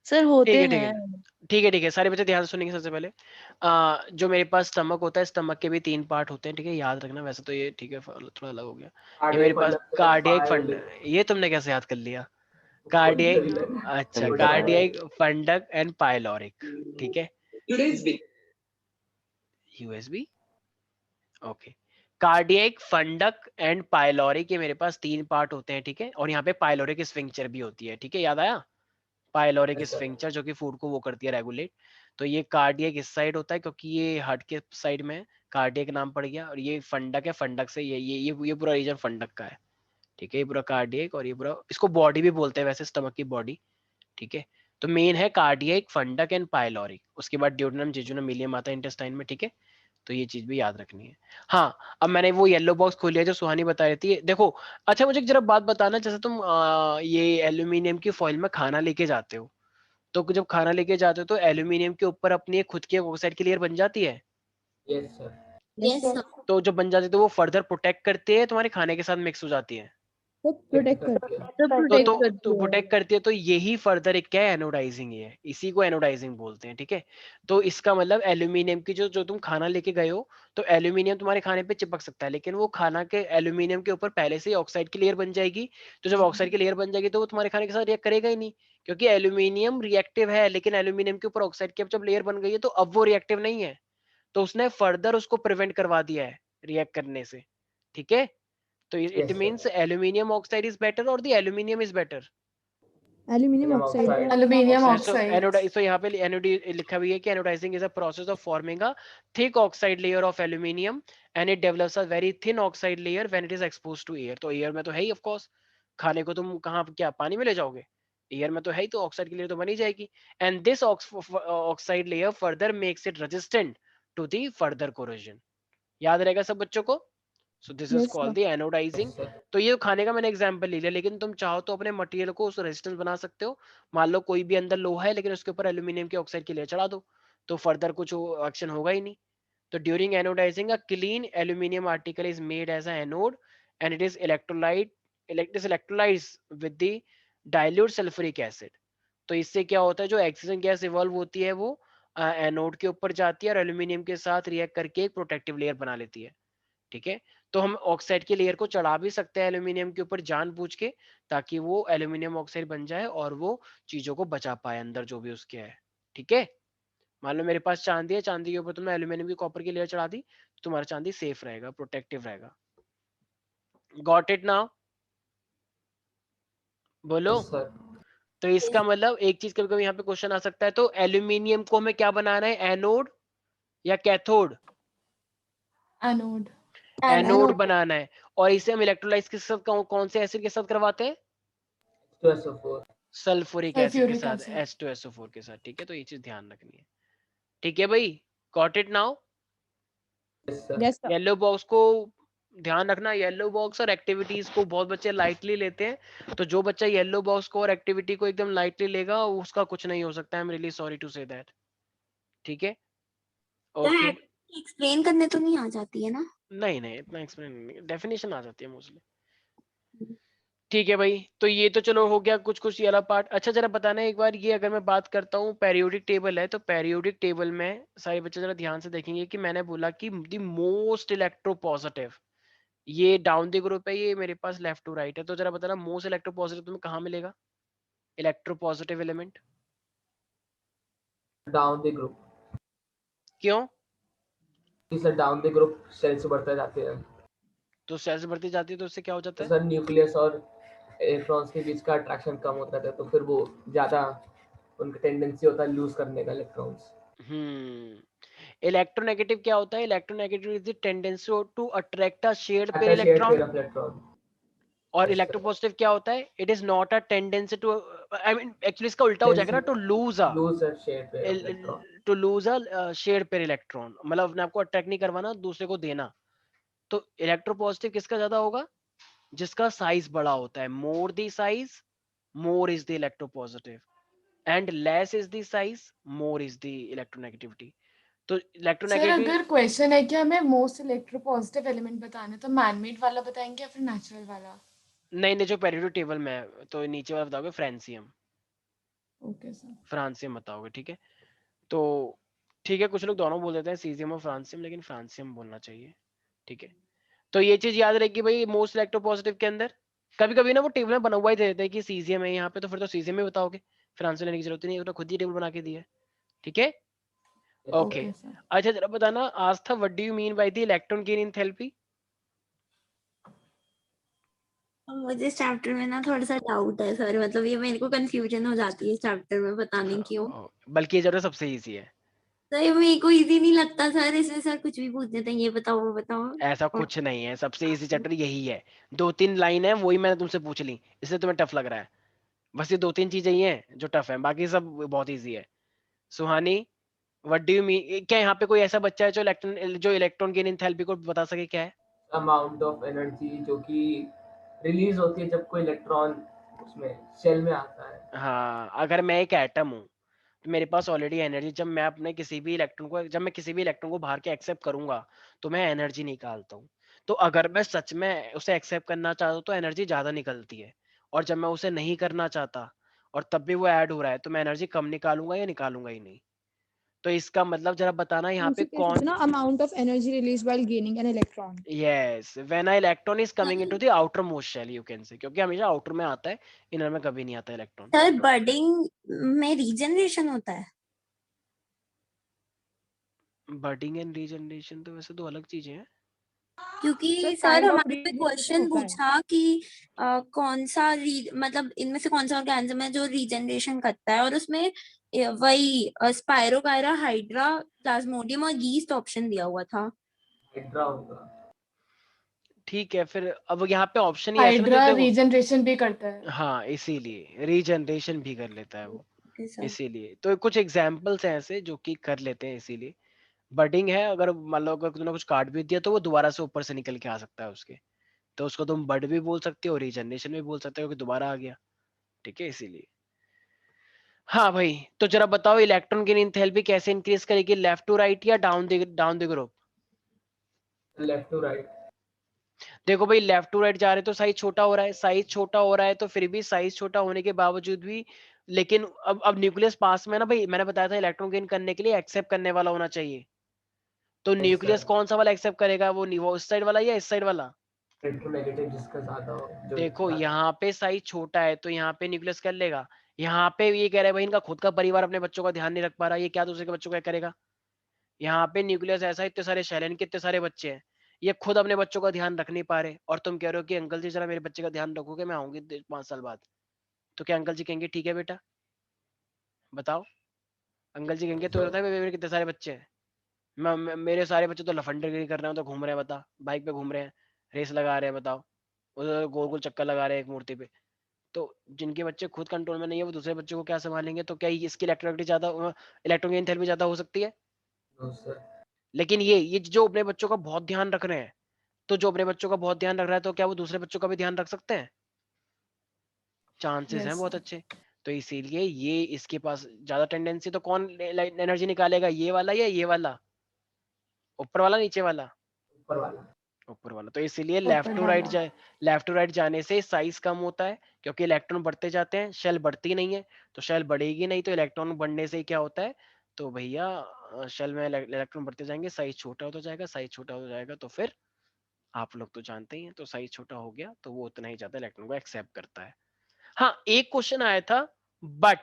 सर होते ठीक है ठीक हैं। है ठीक है ठीक है, सारे बच्चे ध्यान से सुनेंगे. सबसे पहले जो मेरे पास स्टमक होता है, स्टमक के भी 3 पार्ट होते हैं, ठीक है, याद रखना. वैसे तो ये ठीक है, थोड़ा अलग हो गया. ये मेरे कार्डियक पास फंडक सर, कार्डियक फंड, पाइल, ये तुमने कैसे याद कर लिया? बोल कार्डियक, सही लगा। अच्छा, है। कार्डियक फंडक एंड पाइलोरिक, ठीक है. USB, okay. कार्डियक फंडक एंड पाइलोरिक, ये मेरे पास 3 पार्ट होते हैं, ठीक है, और यहाँ पे पाइलोरिक स्फिंक्टर भी होती है, ठीक है, याद आया? Pyloric Yes, sir. स्फिंक्टर जो कि फूड को वो करती है रेगुलेट. तो ये कार्डियक इस साइड होता है, क्योंकि ये हार्ट के साइड में है, कार्डियक नाम पड़ गया. और ये फंडक है, फंडक से ये पूरा रीजन फंडक का है, ठीक है, ये पूरा कार्डियक, और ये पूरा, इसको बॉडी भी बोलते हैं वैसे, स्टमक की बॉडी, ठीक है. तो मेन है कार्डियक, फंडक एंड पाइलोरिक, उसके बाद ड्यूडेनम जेजुनम इलियम आता है इंटेस्टाइन में, ठीक है. तो ये चीज भी याद रखनी है. हाँ, अब मैंने वो येलो बॉक्स खोल लिया जो सुहानी बता रही थी, देखो. अच्छा मुझे जरा बात बताना, जैसे तुम ये एल्यूमिनियम की फॉइल में खाना लेके जाते हो, तो जब खाना लेके जाते हो तो एल्यूमिनियम के ऊपर अपनी एक खुद की ऑक्साइड की लेयर बन जाती है. Yes sir. Yes sir. तो जब बन जाती है तो वो फर्दर प्रोटेक्ट करती है, तुम्हारे खाने के साथ मिक्स हो जाती है. वो प्रोटेक्ट करती है। तो प्रोटेक्ट तो करती है। प्रोटेक्ट करती है, तो यही फर्दर एक क्या है, एनोडाइजिंग है, इसी को एनोडाइजिंग बोलते हैं, ठीक है। तो इसका मतलब एल्यूमिनियम की जो तुम खाना लेके गए हो, तो एल्यूमिनियम तुम्हारे खाने पे चिपक सकता है, लेकिन वो खाना के एल्यूमिनियम के ऊपर पहले से ही ऑक्साइड की लेयर बन जाएगी। तो जब ऑक्साइड की लेयर बन जाएगी तो वो तुम्हारे खाने के साथ रिएक्ट करेगा ही नहीं, क्योंकि एल्यूमिनियम रिएक्टिव है, लेकिन एल्यूमिनियम के ऊपर ऑक्साइड की जब लेयर बन गई है तो अब वो रिएक्टिव नहीं है, तो उसने फर्दर उसको प्रिवेंट करवा दिया है रिएक्ट करने से, ठीक है। तो it Yes, sir. Means aluminium oxide is better और the aluminium is better. Aluminium Aluminum oxide. oxide. Aluminium So oxide. so यहाँ पे लिखा हुआ है कि anodizing is a process of forming a thick oxide layer of aluminium and it develops a very thin oxide layer when it is exposed to air। तो air में तो है ही of course, खाने को तुम कहाँ क्या पानी में ले जाओगे, एयर में तो है ही, तो ऑक्साइड की लेयर तो बनी जाएगी। And this oxide layer further makes it resistant to the further corrosion. याद रहेगा सब बच्चों को। So this is Yes, called sir. The anodising. Yes, sir. तो ये खाने का मैंने एग्जांपल ले लिया, लेकिन तुम चाहो तो अपने मटेरियल को उस रेजिस्टेंस बना सकते हो। मान लो कोई भी अंदर लोहा है, लेकिन उसके ऊपर एल्यूमिनियम की ऑक्साइड की लेयर चढ़ा दो, तो फर्दर कुछ एक्शन होगा ही नहीं। तो during anodising a clean aluminium article is made as a anode and it is electrolysed with the dilute sulphuric acid. तो इससे क्या होता है, जो ऑक्सीजन गैस इवॉल्व होती है वो एनोड के ऊपर जाती है और एल्यूमिनियम के साथ रिएक्ट करके एक प्रोटेक्टिव लेयर बना लेती है, ठीक है। तो हम ऑक्साइड की लेयर को चढ़ा भी सकते हैं एल्यूमिनियम के ऊपर जानबूझ के, ताकि वो एल्यूमिनियम ऑक्साइड बन जाए और वो चीजों को बचा पाए अंदर जो भी उसके है, ठीक है। मान लो मेरे पास चांदी है, चांदी के ऊपर तुमने एल्यूमिनियम की कॉपर की लेयर चढ़ा दी, तो तुम्हारा चांदी सेफ रहेगा, प्रोटेक्टिव रहेगा। गॉट इट नाउ, बोलो। Yes, sir. तो इसका मतलब एक चीज कभी कभी यहाँ पे क्वेश्चन आ सकता है, तो एल्यूमिनियम को हमें क्या बनाना है, एनोड या कैथोड? Anode. एनोड बनाना है। और इसे हम इलेक्ट्रोलाइज के साथ कौन से एसिड के साथ करवाते हैं? H2SO4. सल्फ्यूरिक एसिड के Sulfuric साथ, acid. H2SO4 के साथ, ठीक है। तो ये चीज ध्यान रखनी है, ठीक है भाई। Got it now. Yes, sir. Yes, sir. Yellow box को ध्यान रखना, येलो बॉक्स और एक्टिविटीज को बहुत बच्चे लाइटली लेते हैं, तो जो बच्चा येलो बॉक्स को और एक्टिविटी को एकदम लाइटली लेगा उसका कुछ नहीं हो सकता है। I am really sorry to say that, ठीक है। ओके, एक्सप्लेन करने तो नहीं आ जाती है ना? नहीं नहीं इतना एक्सप्लेन नहीं, डेफिनेशन आ जाती है मोस्टली, ठीक है भाई। तो ये तो चलो हो गया कुछ कुछ ये वाला पार्ट। अच्छा जरा बताना एक बार, ये अगर मैं बात करता हूँ पेरियोडिक टेबल है, तो पेरियोडिक टेबल में सारे बच्चे जरा ध्यान से देखेंगे कि मैंने बोला कि द मोस्ट इलेक्ट्रोपॉजिटिव, ये डाउन द ग्रुप है, ये मेरे पास लेफ्ट टू राइट है। तो जरा बताना मोस्ट इलेक्ट्रोपॉजिटिव तुम्हें कहाँ मिलेगा, electropositive element? Down the group. क्यों? Sir down the group shells बढ़ते जाते हैं, तो सेल्स बढ़ती जाती है तो उससे क्या हो जाता तो है? सर न्यूक्लियस और इलेक्ट्रॉन्स के बीच का अट्रैक्शन कम होता है, तो फिर वो ज्यादा उनका टेंडेंसी होता है लूज करने का इलेक्ट्रॉन्स। इलेक्ट्रोनेगेटिव क्या होता है? Electronegative is the tendency to attract a shared pair shared pair electron. Of electron. और Yes, sir. इलेक्ट्रोपॉजिटिव क्या होता है? It is not a tendency to, I mean actually इसका उल्टा हो जाएगा ना, to lose a, lose a shared pair of electron. To lose a shared pair electron, मतलब अपने आपको अट्रैक्ट नहीं करवाना, दूसरे को देना। तो इलेक्ट्रोपॉजिटिव किसका ज्यादा होगा? जिसका साइज बड़ा होता है, more the size more is the electropositive and less is the size more is the electronegativity. तो सर इलेक्ट्रोनेगेटिव, अगर क्वेश्चन है कि हमें मोस्ट इलेक्ट्रोपॉजिटिव एलिमेंट बताना है तो मैनमेड वाला बताएंगे या फिर नेचुरल वाला? नहीं नहीं जो पेरियोडिक टेबल में है, तो नीचे वाला बताओगे फ्रांसियम, ओके सर। फ्रांसियम बताओगे, ठीक है। तो ठीक है, कुछ लोग दोनों बोल देते हैं सीजियम और फ्रांसियम, लेकिन फ्रांसियम बोलना चाहिए, ठीक है। तो ये चीज याद रखिए भाई, मोस्ट इलेक्ट्रोपॉजिटिव के अंदर कभी कभी ना वो टेबल में बना हुआ ही दे देते हैं कि सीजियम है यहाँ पे, तो फिर तो सीजियम में बताओगे, फ्रांसियम लेने की जरूरत नहीं है, तो खुद ही टेबल बना के दिया है, ठीक है। Okay, okay sir. अच्छा जरा बताना Aastha, what do you mean by the electron gain enthalpy? मुझे इस चैप्टर में ना थोड़ा सा डाउट है सर, मतलब ये मेरे को कंफ्यूजन हो जाती है इस चैप्टर में, पता नहीं क्यों। बल्कि ये जरा सबसे इजी है, सर ये मेरे को इजी नहीं लगता सर, इसमें सर कुछ भी पूछ देते हैं, ये बताओ वो बताओ। ऐसा कुछ नहीं है, सबसे इजी चैप्टर यही है। 2-3 लाइन है वही मैंने तुमसे पूछ ली, इसलिए तुम्हें टफ लग रहा है। बस ये 2-3 चीजें ही हैं जो टफ है, बाकी सब बहुत इजी है। सुहानी, व्हाट डू यू मीन, क्या यहाँ पे कोई ऐसा बच्चा है जो इलेक्ट्रॉन गेन एंथैल्पी को बता सके क्या है? अमाउंट ऑफ एनर्जी जो कि रिलीज होती है जब कोई इलेक्ट्रॉन उसमें शेल में आता है। हाँ, अगर मैं एक एटम हूँ तो मेरे पास ऑलरेडी एनर्जी, जब मैं किसी भी इलेक्ट्रॉन को बाहर के एक्सेप्ट करूंगा तो मैं एनर्जी निकालता हूँ। तो अगर मैं सच में उसे एक्सेप्ट करना चाहता हूँ तो एनर्जी ज्यादा निकलती है, और जब मैं उसे नहीं करना चाहता और तब भी वो ऐड हो रहा है तो मैं एनर्जी कम निकालूंगा या निकालूंगा ही नहीं। तो इसका मतलब जरा बताना यहाँ पे उसे कह कौन। सकते हो ना, amount of energy released while gaining an electron. Yes, when a electron is coming into the outermost shell you can say, क्योंकि हमेशा आउटर में आता है, इनर में कभी नहीं आता इलेक्ट्रॉन। सर बडिंग में रीजनरेशन होता है? बडिंग एंड रीजनरेशन तो वैसे दो अलग चीजें हैं। क्योंकि Sir, सर kind of हमारे पे regeneration क्वेश्चन होता है. पूछा कि कौन सा मतलब इनमें से कौन सा ऑर्गेनिज्म है जो रीजनरेशन करता है, और उसमें वही स्पाइरोकाइरा, हाइड्रा, प्लाज्मोडियम और यीस्ट ऑप्शन दिया हुआ था। हाइड्रा होगा। ठीक है, फिर अब यहाँ पे ऑप्शन ही ऐसे ना, हाइड्रा जब देखो रीजनरेशन भी करता है। हाँ इसीलिए रीजनरेशन भी कर लेता है वो, ओके सर। इसीलिए तो कुछ एग्जांपल्स हैं ऐसे जो कि कर लेते हैं। इसीलिए बडिंग है, अगर मान लो अगर तुमने कुछ काट भी दिया तो वो दोबारा से ऊपर से निकल के आ सकता है उसके, तो उसको तुम बड भी बोल सकते हो, रीजनरेशन भी बोल सकते हो, क्योंकि दोबारा आ गया। ठीक है, इसीलिए। हाँ भाई, तो जरा बताओ इलेक्ट्रॉन की एंथैल्पी कैसे इंक्रीज करेगी, लेफ्ट टू राइट या down the group? Left to right. देखो भाई, लेफ्ट टू राइट जा रहे तो साइज छोटा हो रहा है, साइज छोटा हो रहा है तो फिर भी साइज छोटा होने के बावजूद भी, लेकिन अब न्यूक्लियस पास में ना भाई, मैंने बताया था इलेक्ट्रॉन गेन करने के लिए एक्सेप्ट करने वाला होना चाहिए। तो न्यूक्लियस कौन सा वाला एक्सेप्ट करेगा, वो उस साइड वाला या इस साइड वाला? नेगेटिव जिसका ज्यादा हो, जो देखो यहाँ पे साइज छोटा है तो यहाँ पे न्यूक्लियस कर लेगा। यहाँ पे ये कह रहा है भाई इनका खुद का परिवार अपने बच्चों का ध्यान नहीं रख पा रहा, ये क्या दूसरे के बच्चों का करेगा? यहाँ पे न्यूक्लियस ऐसा, इतने सारे शैलन के इतने सारे बच्चे हैं, ये खुद अपने बच्चों का ध्यान रख नहीं पा रहे, और तुम कह रहे हो कि अंकल जी जरा मेरे बच्चे का ध्यान रखोगे, मैं आऊंगी 5 साल बाद। तो क्या अंकल जी कहेंगे ठीक है बेटा? बताओ, अंकल जी कहेंगे तो बता मेरे कितने सारे बच्चे हैं, मेरे सारे बच्चे तो लफंडगिरी कर रहे हैं, तो घूम रहे हैं, बता बाइक पे घूम रहे हैं, रेस लगा रहे हैं, बताओ उधर गोल गोल चक्कर लगा रहे हैं एक मूर्ति पे। तो जिनके बच्चे खुद कंट्रोल में नहीं है वो दूसरे बच्चों को क्या संभालेंगे? तो क्या इसकी इलेक्ट्रोनिटी ज्यादा, इलेक्ट्रॉन की एंथैल्पी ज्यादा हो सकती है? लेकिन ये जो अपने बच्चों का बहुत ध्यान रख रहे हैं, तो जो अपने बच्चों का बहुत ध्यान रख रहा है तो क्या वो दूसरे बच्चों का भी ध्यान रख सकते हैं? चांसेस हैं यस बहुत सर। अच्छे। तो इसीलिए ये इसके पास ज्यादा टेंडेंसी, तो कौन एनर्जी निकालेगा, ये वाला या ये वाला, ऊपर वाला नीचे वाला? ऊपर वाला। ऊपर वाला। तो इसीलिए ऊपर वाला। लेफ्ट टू राइट जाने से साइज कम होता है, क्योंकि इलेक्ट्रॉन बढ़ते जाते हैं, शेल बढ़ती नहीं है, तो शेल बढ़ेगी नहीं, तो इलेक्ट्रॉन बढ़ने से क्या होता है, तो भैया शेल में इलेक्ट्रॉन बढ़ते जाएंगे, साइज छोटा होता जाएगा, साइज छोटा हो जाएगा, तो फिर आप लोग तो जानते ही हैं, तो साइज छोटा हो गया तो वो उतना ही ज्यादा इलेक्ट्रॉन को एक्सेप्ट करता है। हाँ, एक क्वेश्चन आया था, but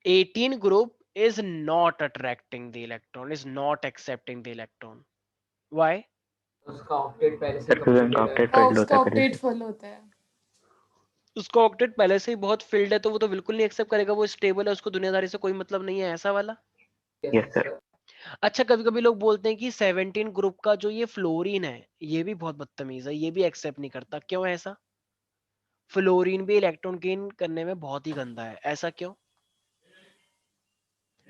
18 group is not attracting the electron, is not accepting the electron. Why? उसका ऑक्टेट पहले से सर क्योंकि उनका कंप्लीटेड है। ऑक्टेट फिल्ड उसका होता है पहले ऑक्टेट से। फुल होता है। उसका ऑक्टेट पहले से ही बहुत फिल्ड है, तो वो तो बिल्कुल नहीं एक्सेप्ट करेगा, वो स्टेबल है, उसको दुनियादारी से कोई मतलब नहीं है, ऐसा वाला। Yes sir. अच्छा, कभी कभी लोग बोलते हैं कि 17 ग्रुप का जो ये फ्लोरीन है ये भी बहुत बदतमीज है, ये भी एक्सेप्ट नहीं करता, क्यों ऐसा? फ्लोरीन भी इलेक्ट्रॉन गेन करने में बहुत ही गंदा है, ऐसा क्यों?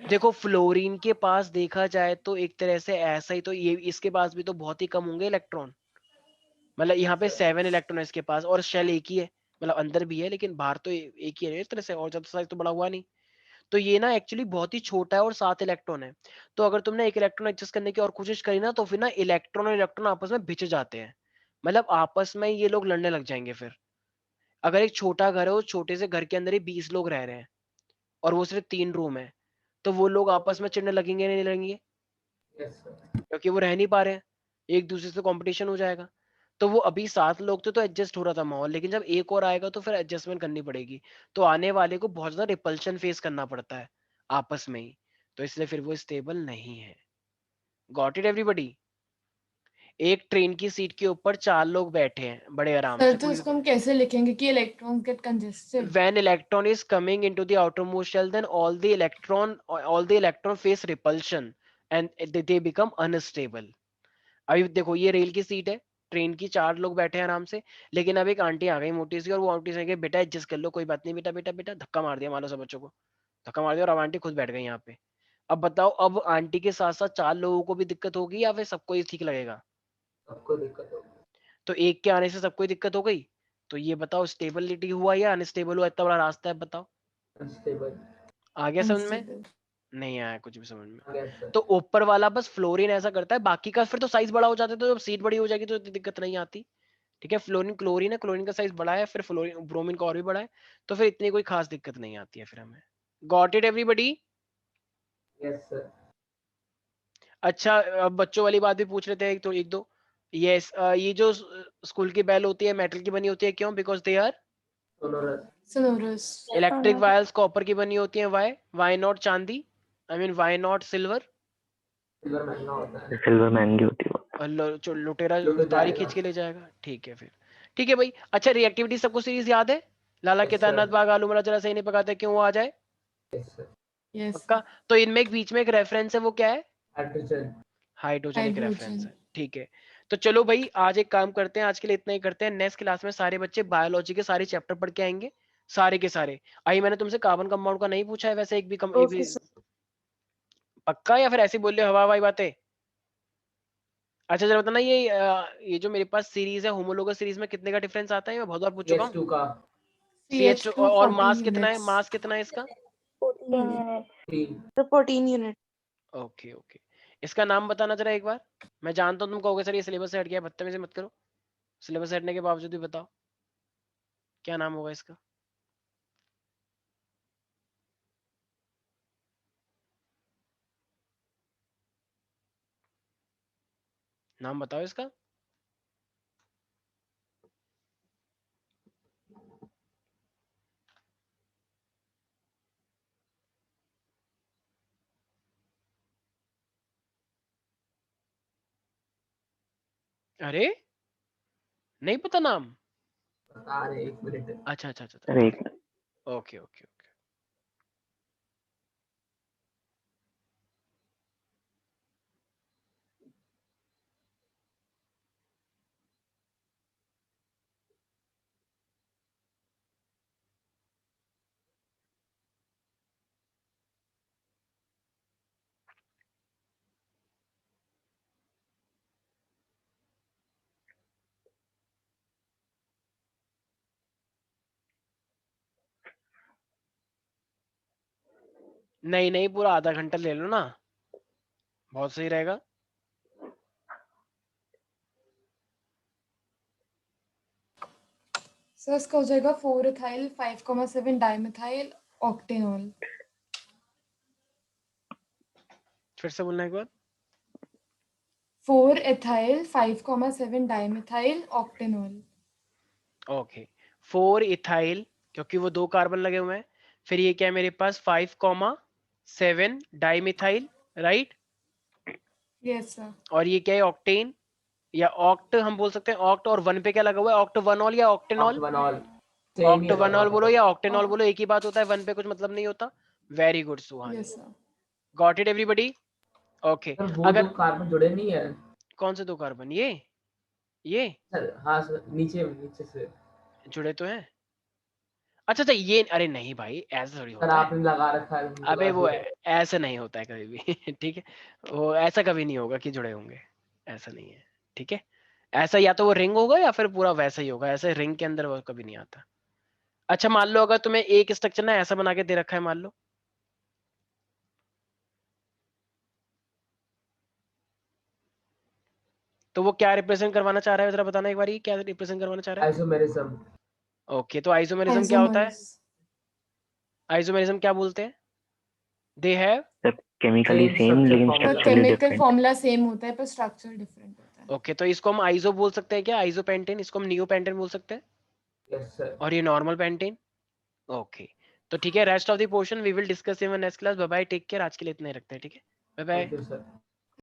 देखो, फ्लोरीन के पास देखा जाए तो एक तरह से ऐसा ही, तो ये इसके पास भी तो बहुत ही कम होंगे इलेक्ट्रॉन, मतलब यहाँ पे 7 इलेक्ट्रॉन है इसके पास, और शेल एक ही है, मतलब अंदर भी है लेकिन बाहर तो एक ही है इस तरह से, और ज्यादा साइज तो बड़ा हुआ नहीं। तो ये ना एक्चुअली बहुत ही छोटा है और 7 इलेक्ट्रॉन है। तो अगर तुमने एक इलेक्ट्रॉन एडजस्ट करने की और कोशिश करी ना, तो फिर ना इलेक्ट्रॉन और इलेक्ट्रॉन आपस में भिड़ जाते हैं, मतलब आपस में ये लोग लड़ने लग जाएंगे फिर। अगर एक छोटा घर है, उस छोटे से घर के अंदर ही 20 लोग रह रहे हैं और वो सिर्फ 3 रूम है, तो वो लोग आपस में चिढ़ने लगेंगे नहीं लगेंगे? क्योंकि वो रह नहीं पा रहे हैं, एक दूसरे से कंपटीशन हो जाएगा। तो वो अभी 7 लोग थे तो एडजस्ट हो रहा था माहौल, लेकिन जब एक और आएगा तो फिर एडजस्टमेंट करनी पड़ेगी, तो आने वाले को बहुत ज्यादा रिपल्शन फेस करना पड़ता है आपस में ही, तो इसलिए फिर वो स्टेबल नहीं है। Got it everybody? एक ट्रेन की सीट के ऊपर 4 लोग बैठे हैं बड़े आराम सर से, तो कोई इसको हम कैसे लिखेंगे कि electron get congested? when electron is coming into the outermost shell, then all the electron face repulsion and they become unstable. अभी देखो, ये रेल की सीट है, ट्रेन की 4 लोग बैठे हैं आराम से, लेकिन अब एक आंटी आ गई मोटी सी, और वो आंटी से कहे बेटा एडजस्ट कर लो, कोई बात नहीं, बेटा बेटा बेटा, धक्का मार दिया मान लो सब बच्चों को, धक्का मार दिया, और अब आंटी खुद बैठ गई यहाँ पे। अब बताओ, अब आंटी के साथ साथ 4 लोगों को भी दिक्कत होगी या फिर सबको ही ठीक लगेगा? सबको दिक्कत होगी। तो एक के आने से सबको ही दिक्कत हो गई, तो ये बताओ स्टेबिलिटी हुआ या अनस्टेबल हुआ? इतना बड़ा रास्ता है, बताओ, अनस्टेबल। आ गया समझ में? अनस्टेबल। नहीं आया कुछ भी समझ में। Yes, sir. तो ऊपर वाला बस फ्लोरीन ऐसा करता है, बाकी का फिर तो साइज बड़ा हो जाता है, तो जब सीट बड़ी हो जाएगी तो इतनी दिक्कत नहीं आती। ठीक है, फ्लोरीन क्लोरीन है, क्लोरीन का साइज बड़ा है, फिर फ्लोरीन ब्रोमीन का और भी बड़ा है, तो फिर इतनी कोई खास दिक्कत नहीं आती है फिर हमें। Got it everybody? Yes, sir. अच्छा, अब बच्चों वाली बात भी पूछ लेते हैं एक दो। यस, ये जो स्कूल की बेल होती है मेटल की बनी होती है, क्यों? Because they are Sonorous. Sonorous. Electric wires copper की बनी होती है, व्हाई नॉट चांदी? I mean why not silver? Silver महंगा होता है। सिल्वर महंगी होती है। लुटेरा लुट तारी जाएगा। खींच के ले जाएगा। ठीक है फिर, ठीक है भाई। अच्छा, रिएक्टिविटी सबको सीरीज याद है? लाला Yes, केदारनाथ sir. बाग आलू मरा जरा सही नहीं पकाते, क्यों? वो आ जाए Yes, sir. Yes. पक्का। तो इनमें एक बीच में एक रेफरेंस है, वो क्या है? Hydrogen. हाइड्रोजन एक रेफरेंस Hydrogen. है। ठीक है, तो चलो भाई आज एक काम करते हैं, आज के लिए इतना ही करते हैं। नेक्स्ट क्लास में सारे बच्चे बायोलॉजी के सारे चैप्टर पढ़ के आएंगे, सारे के सारे। आई मैंने तुमसे कार्बन कंपाउंड का नहीं पूछा है वैसे, एक भी Okay, sir. पक्का, या फिर ऐसे बोल रहे हो हवा हवाई बातें? अच्छा जरा बताना, ये जो मेरे पास सीरीज है होमोलोगस सीरीज में कितने का डिफरेंस आता है? मैं बहुत बार पूछ चुका हूँ। CH2 का CH2 CH2 और 14 मास कितना है? units. मास कितना है इसका? 14 units. 3. So 14 unit. Okay okay, इसका नाम बताना जरा एक बार। मैं जानता हूँ तुम कहोगे सर ये सिलेबस से हट गया, बदतमीजी मत करो। सिलेबस से हटने के बावजूद भी बताओ क्या नाम होगा इसका। नाम बताओ इसका। अरे नहीं पता नाम? बता रहे 1 मिनट। अच्छा अच्छा अच्छा, अरे एक ओके ओके ओके। नहीं नहीं, पूरा आधा घंटा ले लो ना, बहुत सही रहेगा। So इसका हो जाएगा 4 ethyl 5,7 dimethyl octanol. फिर से बोलना एक बार। 4 ethyl 5,7 dimethyl octanol. Okay, 4 ethyl, क्योंकि वो 2 कार्बन लगे हुए हैं। फिर ये क्या है मेरे पास? 5,7 डाइमिथाइल, राइट? Yes sir. और ये क्या है? ऑक्टेन या ऑक्ट हम बोल सकते हैं। ऑक्ट और 1 पे क्या लगा हुआ है? ऑक्टवनॉल या ऑक्टेनॉल? Octanol. Same ही है ऑक्टवनॉल दोनों बोलो का। या ऑक्टेनॉल बोलो, एक ही बात होता है, 1 पे कुछ मतलब नहीं होता। Very good Suhani, Yes sir. Got it everybody? Okay, sir वो अगर 2 कार्बन जुड़े नहीं है। कौन से 2 कार्बन? ये सर हाँ सर, नीचे से। जुड़े तो हैं। अच्छा अच्छा, ये अरे नहीं भाई, ऐसा थोड़ी सर होता है। आपने लगा रखा है उनके अबे पास वो जुड़े। ऐसा नहीं होता है कभी भी ठीक है, वो ऐसा कभी नहीं होगा कि जुड़े होंगे, ऐसा नहीं है। ठीक है, ऐसा या तो वो रिंग होगा या फिर पूरा वैसा ही होगा, ऐसे रिंग के अंदर वो कभी नहीं आता। अच्छा मान लो अगर तुम्हें एक स्ट्रक्चर ना ऐसा बना के दे रखा है, मान लो, तो वो क्या रिप्रेजेंट करवाना चाह रहा है जरा बताना एक बार, क्या रिप्रेजेंट करवाना चाह रहा है? आइसोमेरिज्म। ओके, तो आइसोमेरिज्म क्या होता है? Isomers. आइसोमेरिज्म क्या बोलते हैं? दे हैव, सब केमिकली Same सेम structure लेकिन formula. तो structurally chemical different. formula same होता है पर structure different होता है. ओके, तो इसको हम आइसो बोल सकते हैं क्या? आइसोपेंटेन, इसको हम नियोपेंटेन बोल सकते हैं, यस सर। और ये नॉर्मल पेंटेन। ओके, तो ठीक है, rest of the portion we will discuss in next class. Bye bye, take care, आज के लिए इतना ही रखते हैं। ठीक है, bye bye. Thank you sir.